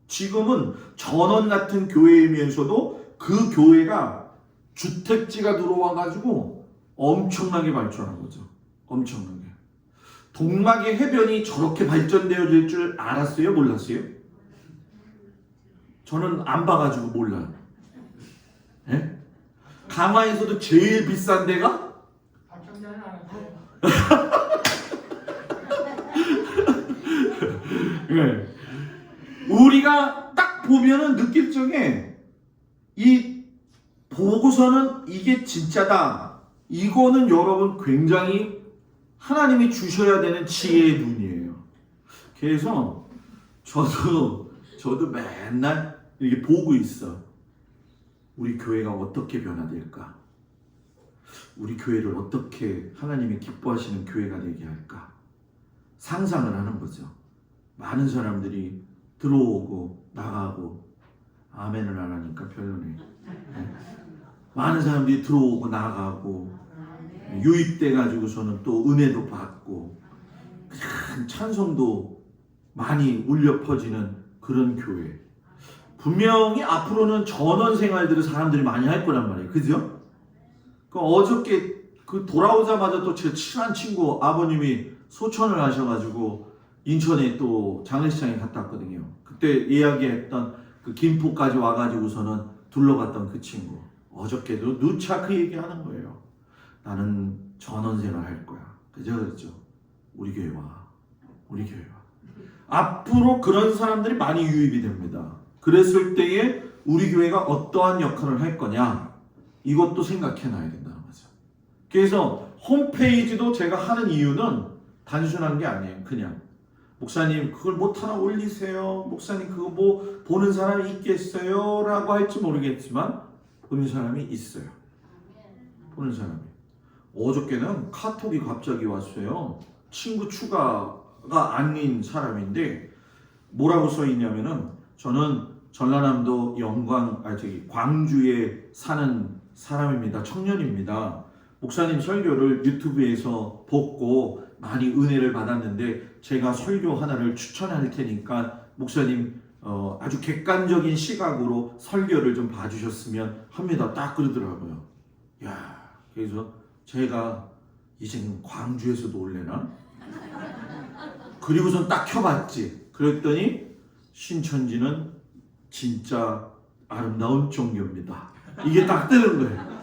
지금은 전원 같은 교회이면서도 그 교회가 주택지가 들어와가지고 엄청나게 발전한 거죠. 엄청나게. 동막의 해변이 저렇게 발전되어질 줄 알았어요? 몰랐어요? 저는 안 봐가지고 몰라요. 예? 강화에서도 제일 비싼 데가? 박정자는 알았어요. 예. 우리가 딱 보면은 느낄 적에 이 보고서는 이게 진짜다. 이거는 여러분 굉장히 하나님이 주셔야 되는 지혜의 눈이에요. 그래서 저도 맨날 이렇게 보고 있어. 우리 교회가 어떻게 변화될까? 우리 교회를 어떻게 하나님이 기뻐하시는 교회가 되게 할까? 상상을 하는 거죠. 많은 사람들이 들어오고 나가고 아멘을 안 하니까 별로네. 네. 많은 사람들이 들어오고 나가고 유입돼 가지고서는 또 은혜도 받고 큰 찬송도 많이 울려 퍼지는 그런 교회. 분명히 앞으로는 전원 생활들을 사람들이 많이 할 거란 말이에요. 그죠? 어저께 돌아오자마자 또 제 친한 친구 아버님이 소천을 하셔가지고 인천에 또 장례식장에 갔다 왔거든요. 그때 이야기했던 그 김포까지 와가지고서는 둘러갔던 그 친구. 어저께도 누차 그 얘기하는 거예요. 나는 전원생활 할 거야. 그죠? 우리 교회 와. 앞으로 그런 사람들이 많이 유입이 됩니다. 그랬을 때에 우리 교회가 어떠한 역할을 할 거냐, 이것도 생각해 놔야 된다는 거죠. 그래서 홈페이지도 제가 하는 이유는 단순한 게 아니에요. 그냥 목사님 그걸 못 하나 올리세요. 목사님 그거 뭐 보는 사람이 있겠어요? 라고 할지 모르겠지만 보는 사람이 있어요. 보는 사람이. 어저께는 카톡이 갑자기 왔어요. 친구 추가가 아닌 사람인데 뭐라고 써 있냐면은 저는 전라남도 광주에 사는 사람입니다. 청년입니다. 목사님 설교를 유튜브에서 보고 많이 은혜를 받았는데 제가 설교 하나를 추천할 테니까 목사님 아주 객관적인 시각으로 설교를 좀 봐주셨으면 합니다. 딱 그러더라고요. 야, 그래서 제가 이제는 광주에서도 올래나? 그리고선 딱 켜봤지. 그랬더니 신천지는 진짜 아름다운 종교입니다. 이게 딱 뜨는 거예요.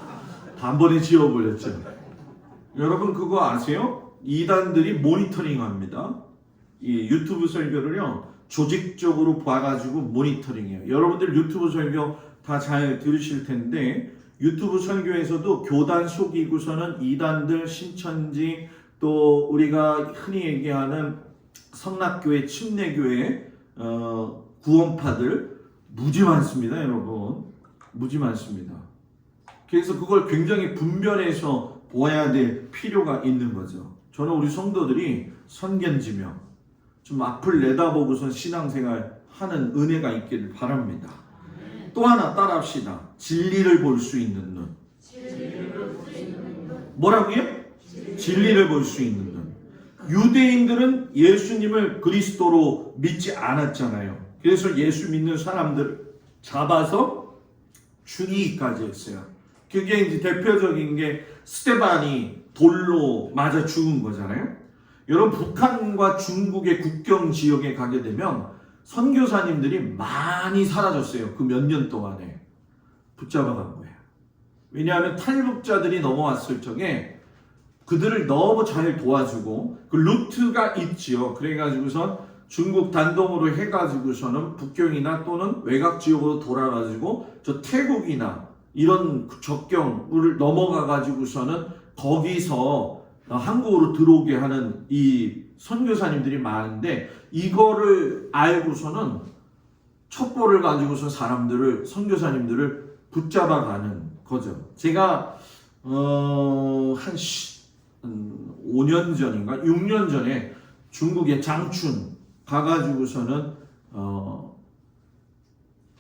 단번에 지워버렸죠. 여러분 그거 아세요? 이단들이 모니터링합니다. 이 유튜브 설교를요 조직적으로 봐가지고 모니터링해요. 여러분들 유튜브 설교 다 잘 들으실 텐데 유튜브 설교에서도 교단 속이고서는 이단들, 신천지, 또 우리가 흔히 얘기하는 성락교회, 침례교회 구원파들 무지 많습니다. 여러분 무지 많습니다. 그래서 그걸 굉장히 분별해서 보아야 될 필요가 있는 거죠. 저는 우리 성도들이 선견지며 좀 앞을 내다보고선 신앙생활 하는 은혜가 있기를 바랍니다. 또 하나 따라합시다. 진리를 볼 수 있는 눈. 뭐라고요? 진리를 볼 수 있는 눈. 유대인들은 예수님을 그리스도로 믿지 않았잖아요. 그래서 예수 믿는 사람들을 잡아서 죽이기까지 했어요. 그게 이제 대표적인 게 스테반이 돌로 맞아 죽은 거잖아요. 여러분, 북한과 중국의 국경 지역에 가게 되면 선교사님들이 많이 사라졌어요. 그 몇 년 동안에 붙잡아간 거예요. 왜냐하면 탈북자들이 넘어왔을 적에 그들을 너무 잘 도와주고 그 루트가 있지요. 그래가지고선 중국 단동으로 해가지고서는 북경이나 또는 외곽 지역으로 돌아가지고 저 태국이나 이런 접경을 넘어가가지고서는 거기서 한국으로 들어오게 하는 이 선교사님들이 많은데, 이거를 알고서는 첩보를 가지고서 선교사님들을 붙잡아가는 거죠. 제가 한 5년 전인가 6년 전에 중국의 장춘 가가지고서는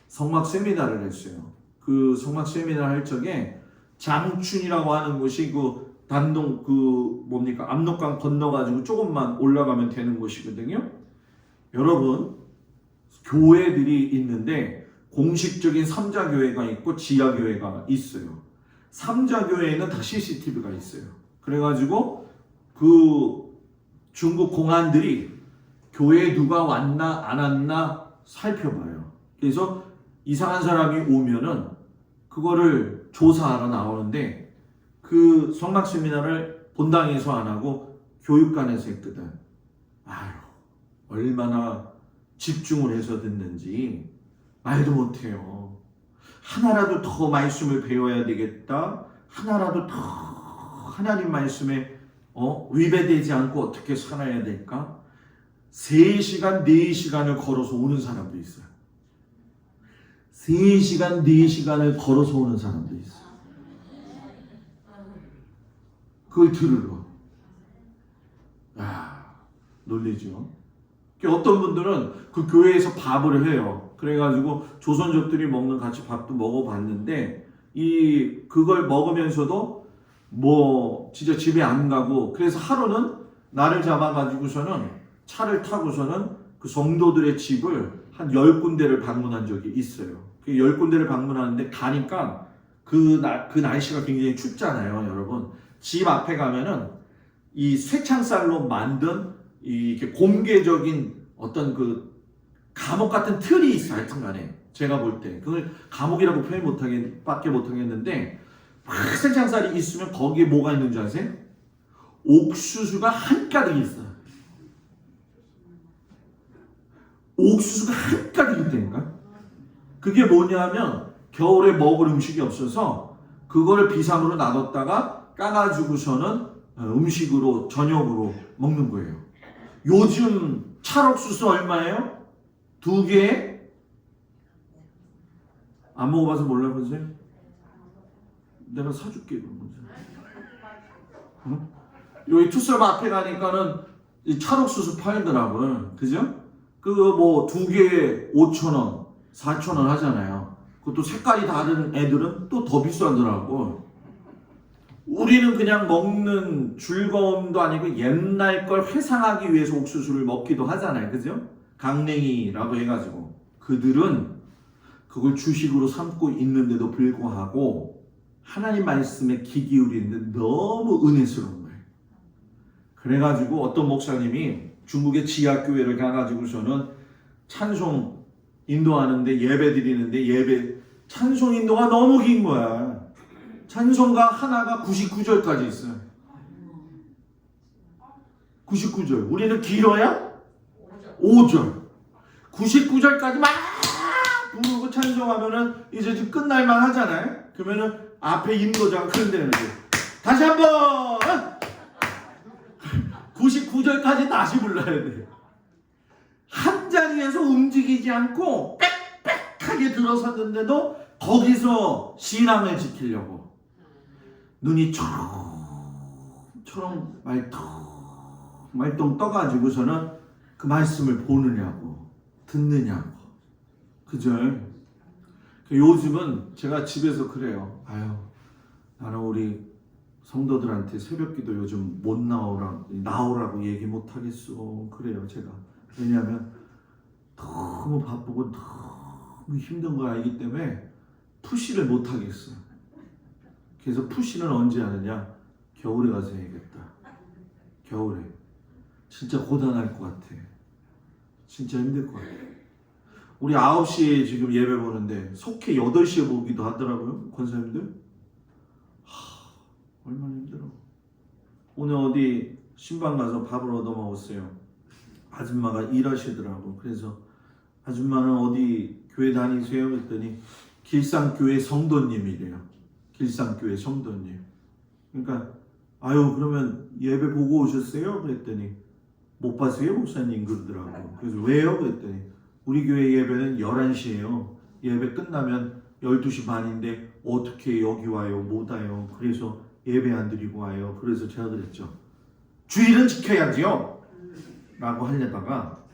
성막 세미나를 했어요. 그 성막 세미나 할 적에 장춘이라고 하는 곳이 그 단동 압록강 건너가지고 조금만 올라가면 되는 곳이거든요. 여러분, 교회들이 있는데 공식적인 삼자교회가 있고 지하교회가 있어요. 삼자교회에는 다 CCTV가 있어요. 그래가지고 그 중국 공안들이 교회에 누가 왔나 안 왔나 살펴봐요. 그래서 이상한 사람이 오면은 그거를 조사하러 나오는데, 그 성막 세미나를 본당에서 안 하고 교육관에서 했거든. 아유, 얼마나 집중을 해서 듣는지 말도 못해요. 하나라도 더 말씀을 배워야 되겠다. 하나라도 더 하나님 말씀에 위배되지 않고 어떻게 살아야 될까? 3시간, 4시간을 걸어서 오는 사람도 있어요. 3시간, 4시간을 걸어서 오는 사람도 있어요. 그걸 들으러. 놀리죠. 어떤 분들은 그 교회에서 밥을 해요. 그래가지고 조선족들이 먹는 같이 밥도 먹어봤는데, 그걸 먹으면서도 진짜 집에 안 가고, 그래서 하루는 나를 잡아가지고서는 차를 타고서는 그 성도들의 집을 한 10군데를 방문한 적이 있어요. 그 10군데를 방문하는데 가니까 그 날씨가 굉장히 춥잖아요, 여러분. 집 앞에 가면은 이 쇠창살로 만든 이렇게 공개적인 어떤 그 감옥 같은 틀이 있어. 하여튼 간에 제가 볼 때 그걸 감옥이라고 표현 밖에 못하겠는데, 막 쇠창살이 있으면 거기에 뭐가 있는 줄 아세요? 옥수수가 한가득 있어요. 옥수수가 한가득 있다니까. 그게 뭐냐면 겨울에 먹을 음식이 없어서 그거를 비상으로 놔뒀다가 까가지고서는 음식으로 저녁으로 먹는 거예요. 요즘 찰옥수수 얼마예요? 2개에? 안 먹어봐서 몰라 보세요. 내가 사줄게. 응? 여기 투섭 앞에 가니까는 이 찰옥수수 팔더라고요. 그죠? 그거 2개에 5,000원, 4,000원 하잖아요. 그것도 색깔이 다른 애들은 또 더 비싸더라고. 우리는 그냥 먹는 즐거움도 아니고 옛날 걸 회상하기 위해서 옥수수를 먹기도 하잖아요. 그죠? 강냉이라고 해가지고. 그들은 그걸 주식으로 삼고 있는데도 불구하고 하나님 말씀에 귀 기울이는데 너무 은혜스러운 거예요. 그래가지고 어떤 목사님이 중국의 지하교회를 가가지고서는 찬송 인도하는데, 예배 드리는데 찬송 인도가 너무 긴 거야. 찬송가 하나가 99절까지 있어요. 99절. 우리는 길어야 5절. 99절까지 막 부르고 찬송하면은 이제 좀 끝날만 하잖아요. 그러면은 앞에 인도자가 그런다는 거죠. 다시 한번 99절까지 다시 불러야 돼요. 한 자리에서 움직이지 않고 빽빽하게 들어섰는데도 거기서 신앙을 지키려고 눈이 초롱초롱 말똥 떠가지고서는 그 말씀을 보느냐고 듣느냐고. 그죠? 요즘은 제가 집에서 그래요. 아유, 나는 우리 성도들한테 새벽기도 요즘 못 나오라고 얘기 못 하겠어. 그래요, 제가. 왜냐하면 너무 바쁘고 너무 힘든 걸 알기 때문에 푸시를 못 하겠어요. 그래서 푸시는 언제 하느냐? 겨울에 가서 해야겠다. 겨울에. 진짜 고단할 것 같아. 진짜 힘들 것 같아. 우리 9시에 지금 예배 보는데 속해 8시에 보기도 하더라고요. 권사님들. 얼마나 힘들어. 오늘 어디 신방 가서 밥을 얻어 먹었어요. 아줌마가 일하시더라고. 그래서 아줌마는 어디 교회 다니세요? 그랬더니 길상교회 성도님이래요. 길상교회 성도님. 그러니까 아유 그러면 예배 보고 오셨어요? 그랬더니 못 봤어요 목사님 그러더라고. 그래서 왜요? 그랬더니 우리 교회 예배는 11시에요. 예배 끝나면 12시 반인데 어떻게 여기 와요? 못 와요. 그래서 예배 안 드리고 와요. 그래서 제가 그랬죠. 주일은 지켜야지요. 라고 하려다가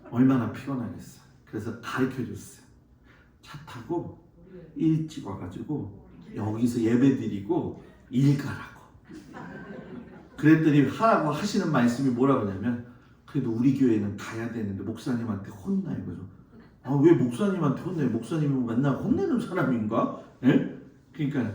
얼마나 피곤하겠어. 그래서 가르쳐줬어요. 차 타고 일찍 와가지고 여기서 예배 드리고 일 가라고. 그랬더니 하라고 하시는 말씀이 뭐라고 하냐면 그래도 우리 교회는 가야 되는데 목사님한테 혼나요. 그래서 왜 목사님한테 혼내요? 목사님은 맨날 혼내는 사람인가? 예? 그러니까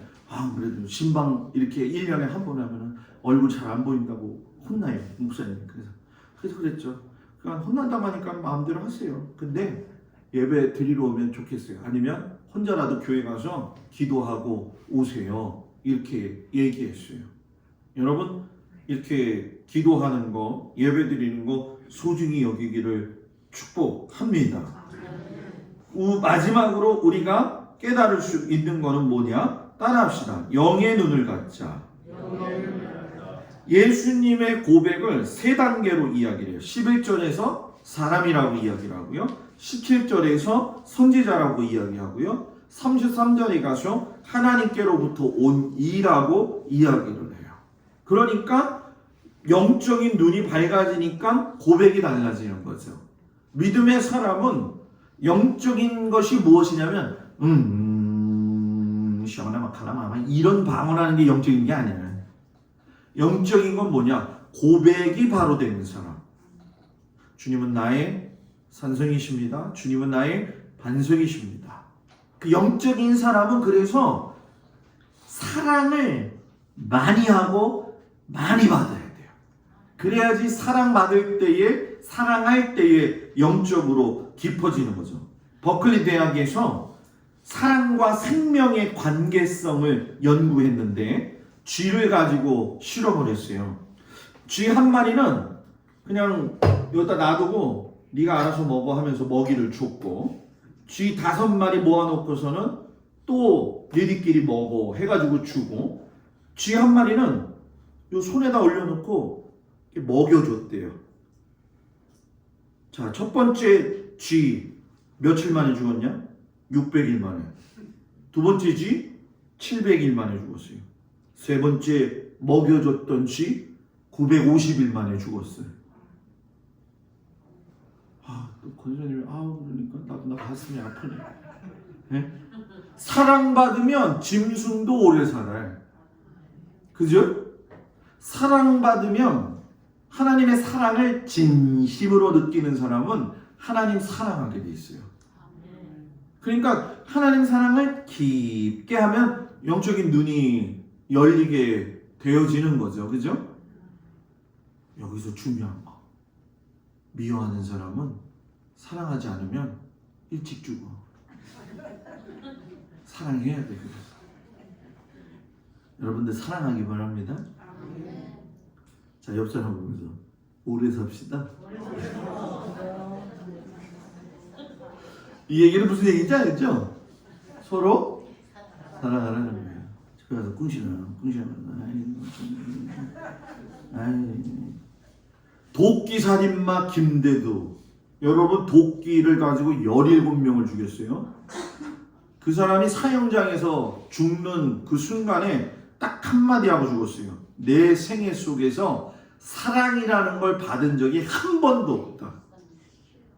그래도 신방 이렇게 1년에 한 번 하면은 얼굴 잘 안 보인다고 혼나요 목사님. 그래서 그랬죠. 그러니까 혼난다고 하니까 마음대로 하세요. 근데 예배 드리러 오면 좋겠어요. 아니면 혼자라도 교회 가서 기도하고 오세요. 이렇게 얘기했어요. 여러분 이렇게 기도하는 거, 예배 드리는 거 소중히 여기기를 축복합니다. 마지막으로 우리가 깨달을 수 있는 거는 뭐냐? 따라합시다. 영의 눈을 갖자. 예수님의 고백을 세 단계로 이야기를 해요. 11절에서 사람이라고 이야기를 하고요. 17절에서 선지자라고 이야기하고요. 33절에 가서 하나님께로부터 온 이라고 이야기를 해요. 그러니까 영적인 눈이 밝아지니까 고백이 달라지는 거죠. 믿음의 사람은 영적인 것이 무엇이냐면 시원하마 칼라마마 이런 방언하는 게 영적인 게 아니에요. 영적인 건 뭐냐? 고백이 바로 되는 사람. 주님은 나의 산성이십니다. 주님은 나의 반석이십니다. 그 영적인 사람은 그래서 사랑을 많이 하고 많이 받아야 돼요. 그래야지 사랑받을 때에 사랑할 때에 영적으로 깊어지는 거죠. 버클리 대학에서 사랑과 생명의 관계성을 연구했는데 쥐를 가지고 실험을 했어요. 쥐 한 마리는 그냥 여기다 놔두고 네가 알아서 먹어 하면서 먹이를 줬고, 쥐 5마리 모아놓고서는 또 너희들끼리 먹어 해가지고 주고, 쥐 한 마리는 요 손에다 올려놓고 먹여줬대요. 자, 첫 번째 쥐 며칠 만에 죽었냐? 600일 만에. 두 번째 쥐 700일 만에 죽었어요. 세 번째 먹여줬던 쥐 950일 만에 죽었어요. 또 권사님이 그러니까 나 가슴이 아프네. 네? 사랑받으면 짐승도 오래 살아요. 그죠? 사랑받으면 하나님의 사랑을 진심으로 느끼는 사람은 하나님 사랑하게 돼 있어요. 그러니까 하나님 사랑을 깊게 하면 영적인 눈이 열리게 되어지는 거죠. 그죠? 여기서 중요한 거. 미워하는 사람은 사랑하지 않으면 일찍 죽어. 사랑해야 돼. 그래서. 여러분들 사랑하기 바랍니다. 자, 옆 사람 보면서 오래 삽시다. 이 얘기는 무슨 얘기인지 알겠죠? 서로 사랑하라는 거예요. 집에 가서 꿍시나. 도끼 살인마 김대두. 여러분 도끼를 가지고 17명을 죽였어요. 그 사람이 사형장에서 죽는 그 순간에 딱 한마디 하고 죽었어요. 내 생애 속에서 사랑이라는 걸 받은 적이 한 번도 없다.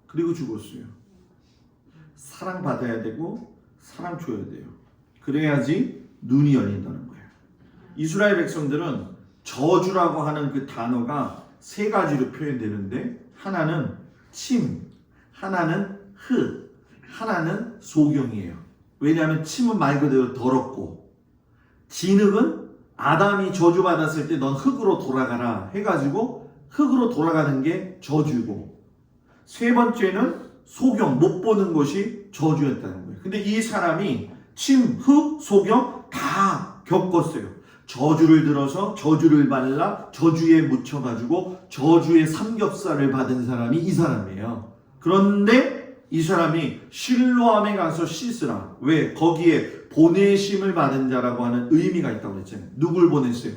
그리고 죽었어요. 사랑받아야 되고 사랑 줘야 돼요. 그래야지 눈이 열린다는 거예요. 이스라엘 백성들은 저주라고 하는 그 단어가 세 가지로 표현되는데, 하나는 침, 하나는 흙, 하나는 소경이에요. 왜냐하면 침은 말 그대로 더럽고, 진흙은 아담이 저주받았을 때 넌 흙으로 돌아가라 해가지고 흙으로 돌아가는 게 저주고, 세 번째는 소경, 못 보는 것이 저주였다는 거예요. 근데 이 사람이 침, 흙, 소경 다 겪었어요. 저주를 들어서 저주를 발라 저주에 묻혀가지고 저주의 삼겹살을 받은 사람이 이 사람이에요. 그런데 이 사람이 실로암에 가서 씻으라. 왜? 거기에 보내심을 받은 자라고 하는 의미가 있다고 했잖아요. 누굴 보냈어요?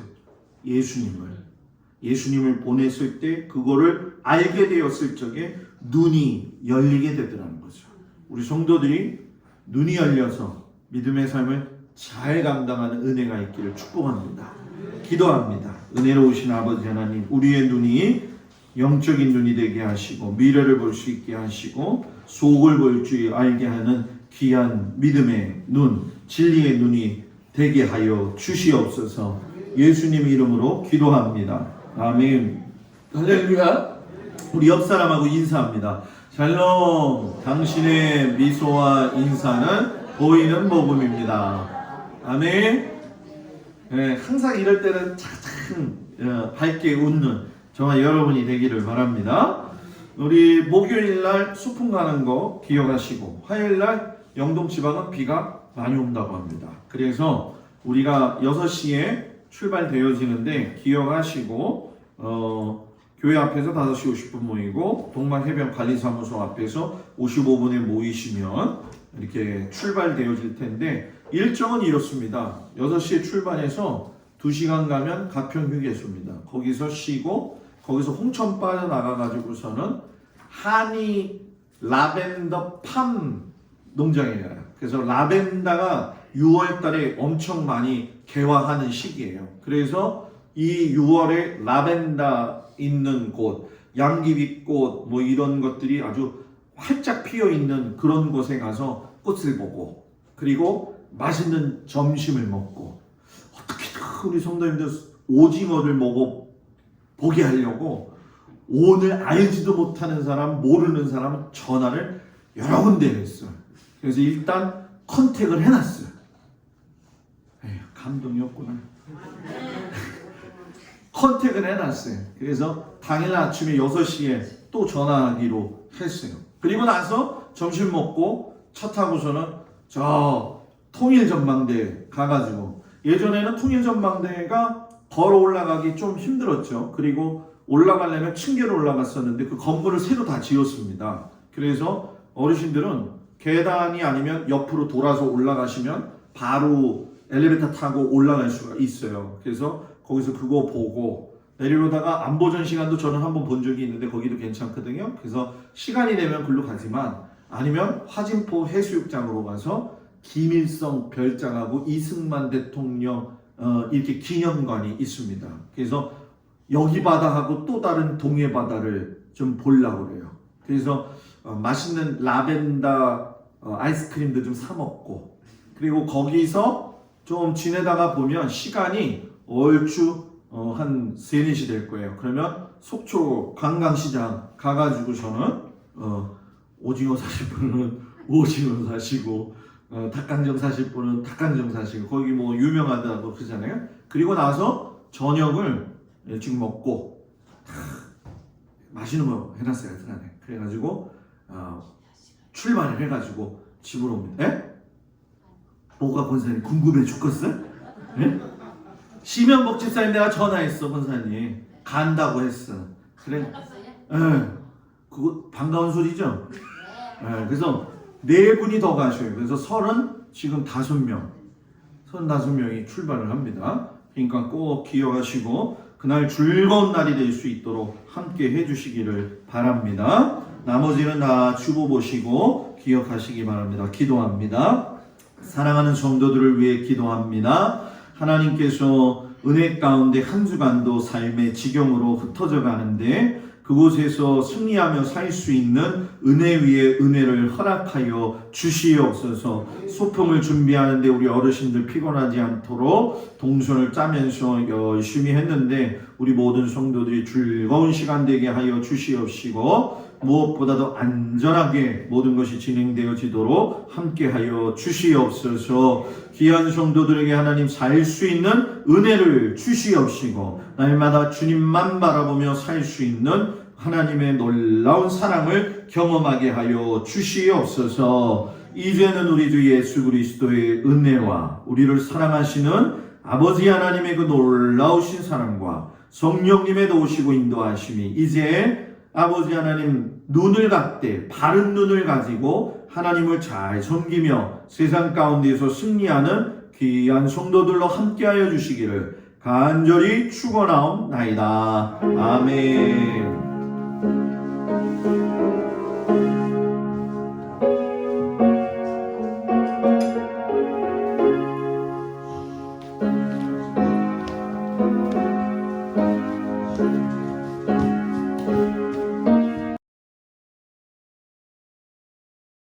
예수님을 보냈을 때 그거를 알게 되었을 적에 눈이 열리게 되더라는 거죠. 우리 성도들이 눈이 열려서 믿음의 삶을 잘 감당하는 은혜가 있기를 축복합니다. 기도합니다. 은혜로우신 아버지 하나님, 우리의 눈이 영적인 눈이 되게 하시고 미래를 볼 수 있게 하시고 속을 볼 줄 알게 하는 귀한 믿음의 눈, 진리의 눈이 되게 하여 주시옵소서. 예수님 이름으로 기도합니다. 아멘. 할렐루야. 우리 옆 사람하고 인사합니다. 샬롬. 당신의 미소와 인사는 보이는 복음입니다. 아멘. 네, 항상 이럴 때는 착착 밝게 웃는 정말 여러분이 되기를 바랍니다. 우리 목요일날 소풍 가는 거 기억하시고, 화요일날 영동지방은 비가 많이 온다고 합니다. 그래서 우리가 6시에 출발되어지는데 기억하시고, 교회 앞에서 5시 50분 모이고 동만해변관리사무소 앞에서 55분에 모이시면 이렇게 출발되어질 텐데, 일정은 이렇습니다. 6시에 출발해서 2시간 가면 가평휴게소입니다. 거기서 쉬고 거기서 홍천 빠져나가가지고서는 한이 라벤더 팜 농장에 가요. 그래서 라벤더가 6월 달에 엄청 많이 개화하는 시기예요. 그래서 이 6월에 라벤더 있는 곳, 양귀비꽃 뭐 이런 것들이 아주 활짝 피어 있는 그런 곳에 가서 꽃을 보고, 그리고 맛있는 점심을 먹고, 어떻게든 우리 성도님들 오징어를 먹어보게 하려고 오늘 알지도 못하는 사람, 모르는 사람은 전화를 여러 군데 했어요. 그래서 일단 컨택을 해놨어요. 에휴, 감동이 없구나. 컨택을 해놨어요. 그래서 당일 아침에 6시에 또 전화하기로 했어요. 그리고 나서 점심 먹고 차 타고서는 저 통일전망대 가가지고, 예전에는 통일전망대가 걸어 올라가기 좀 힘들었죠. 그리고 올라가려면 층계로 올라갔었는데 그 건물을 새로 다 지었습니다. 그래서 어르신들은 계단이 아니면 옆으로 돌아서 올라가시면 바로 엘리베이터 타고 올라갈 수가 있어요. 그래서 거기서 그거 보고 내려오다가 안보전 시간도 저는 한번 본 적이 있는데 거기도 괜찮거든요. 그래서 시간이 되면 글로 가지만, 아니면 화진포 해수욕장으로 가서 김일성 별장하고 이승만 대통령 이렇게 기념관이 있습니다. 그래서 여기 바다하고 또 다른 동해 바다를 좀 보려고 그래요. 그래서 맛있는 라벤더 아이스크림도 좀 사 먹고, 그리고 거기서 좀 지내다가 보면 시간이 얼추 한 3, 4시 될 거예요. 그러면 속초 관광시장 가가지고 저는 오징어 사실 분은 오징어 사시고, 닭강정 사실 분은 닭강정 사시고, 거기 뭐 유명하다고 그러잖아요. 그리고 나서 저녁을 일찍 먹고 맛있는 거 해놨어요. 안에. 그래가지고 출발을 해가지고 집으로 옵니다. 에? 뭐가 권사님 궁금해 죽겠어요? 에? 시면복 집사님 내가 전화했어. 권사님 간다고 했어. 그래? 에, 그거 반가운 소리죠? 에, 그래서 4분이 더 가셔요. 그래서 지금 35명이 출발을 합니다. 그러니까 꼭 기억하시고 그날 즐거운 날이 될 수 있도록 함께 해주시기를 바랍니다. 나머지는 다 주보 보시고 기억하시기 바랍니다. 기도합니다. 사랑하는 성도들을 위해 기도합니다. 하나님께서 은혜 가운데 한 주간도 삶의 지경으로 흩어져 가는데 그곳에서 승리하며 살 수 있는 은혜 위에 은혜를 허락하여 주시옵소서. 소풍을 준비하는데 우리 어르신들 피곤하지 않도록 동선을 짜면서 열심히 했는데 우리 모든 성도들이 즐거운 시간 되게 하여 주시옵시고 무엇보다도 안전하게 모든 것이 진행되어지도록 함께하여 주시옵소서. 귀한 성도들에게 하나님 살 수 있는 은혜를 주시옵시고 날마다 주님만 바라보며 살 수 있는 하나님의 놀라운 사랑을 경험하게 하여 주시옵소서. 이제는 우리 주 예수 그리스도의 은혜와 우리를 사랑하시는 아버지 하나님의 그 놀라우신 사랑과 성령님의 도우시고 인도하심이 이제 아버지 하나님 눈을 갖되 바른 눈을 가지고 하나님을 잘 섬기며 세상 가운데서 승리하는 귀한 성도들로 함께하여 주시기를 간절히 축원하옵나이다. 아멘.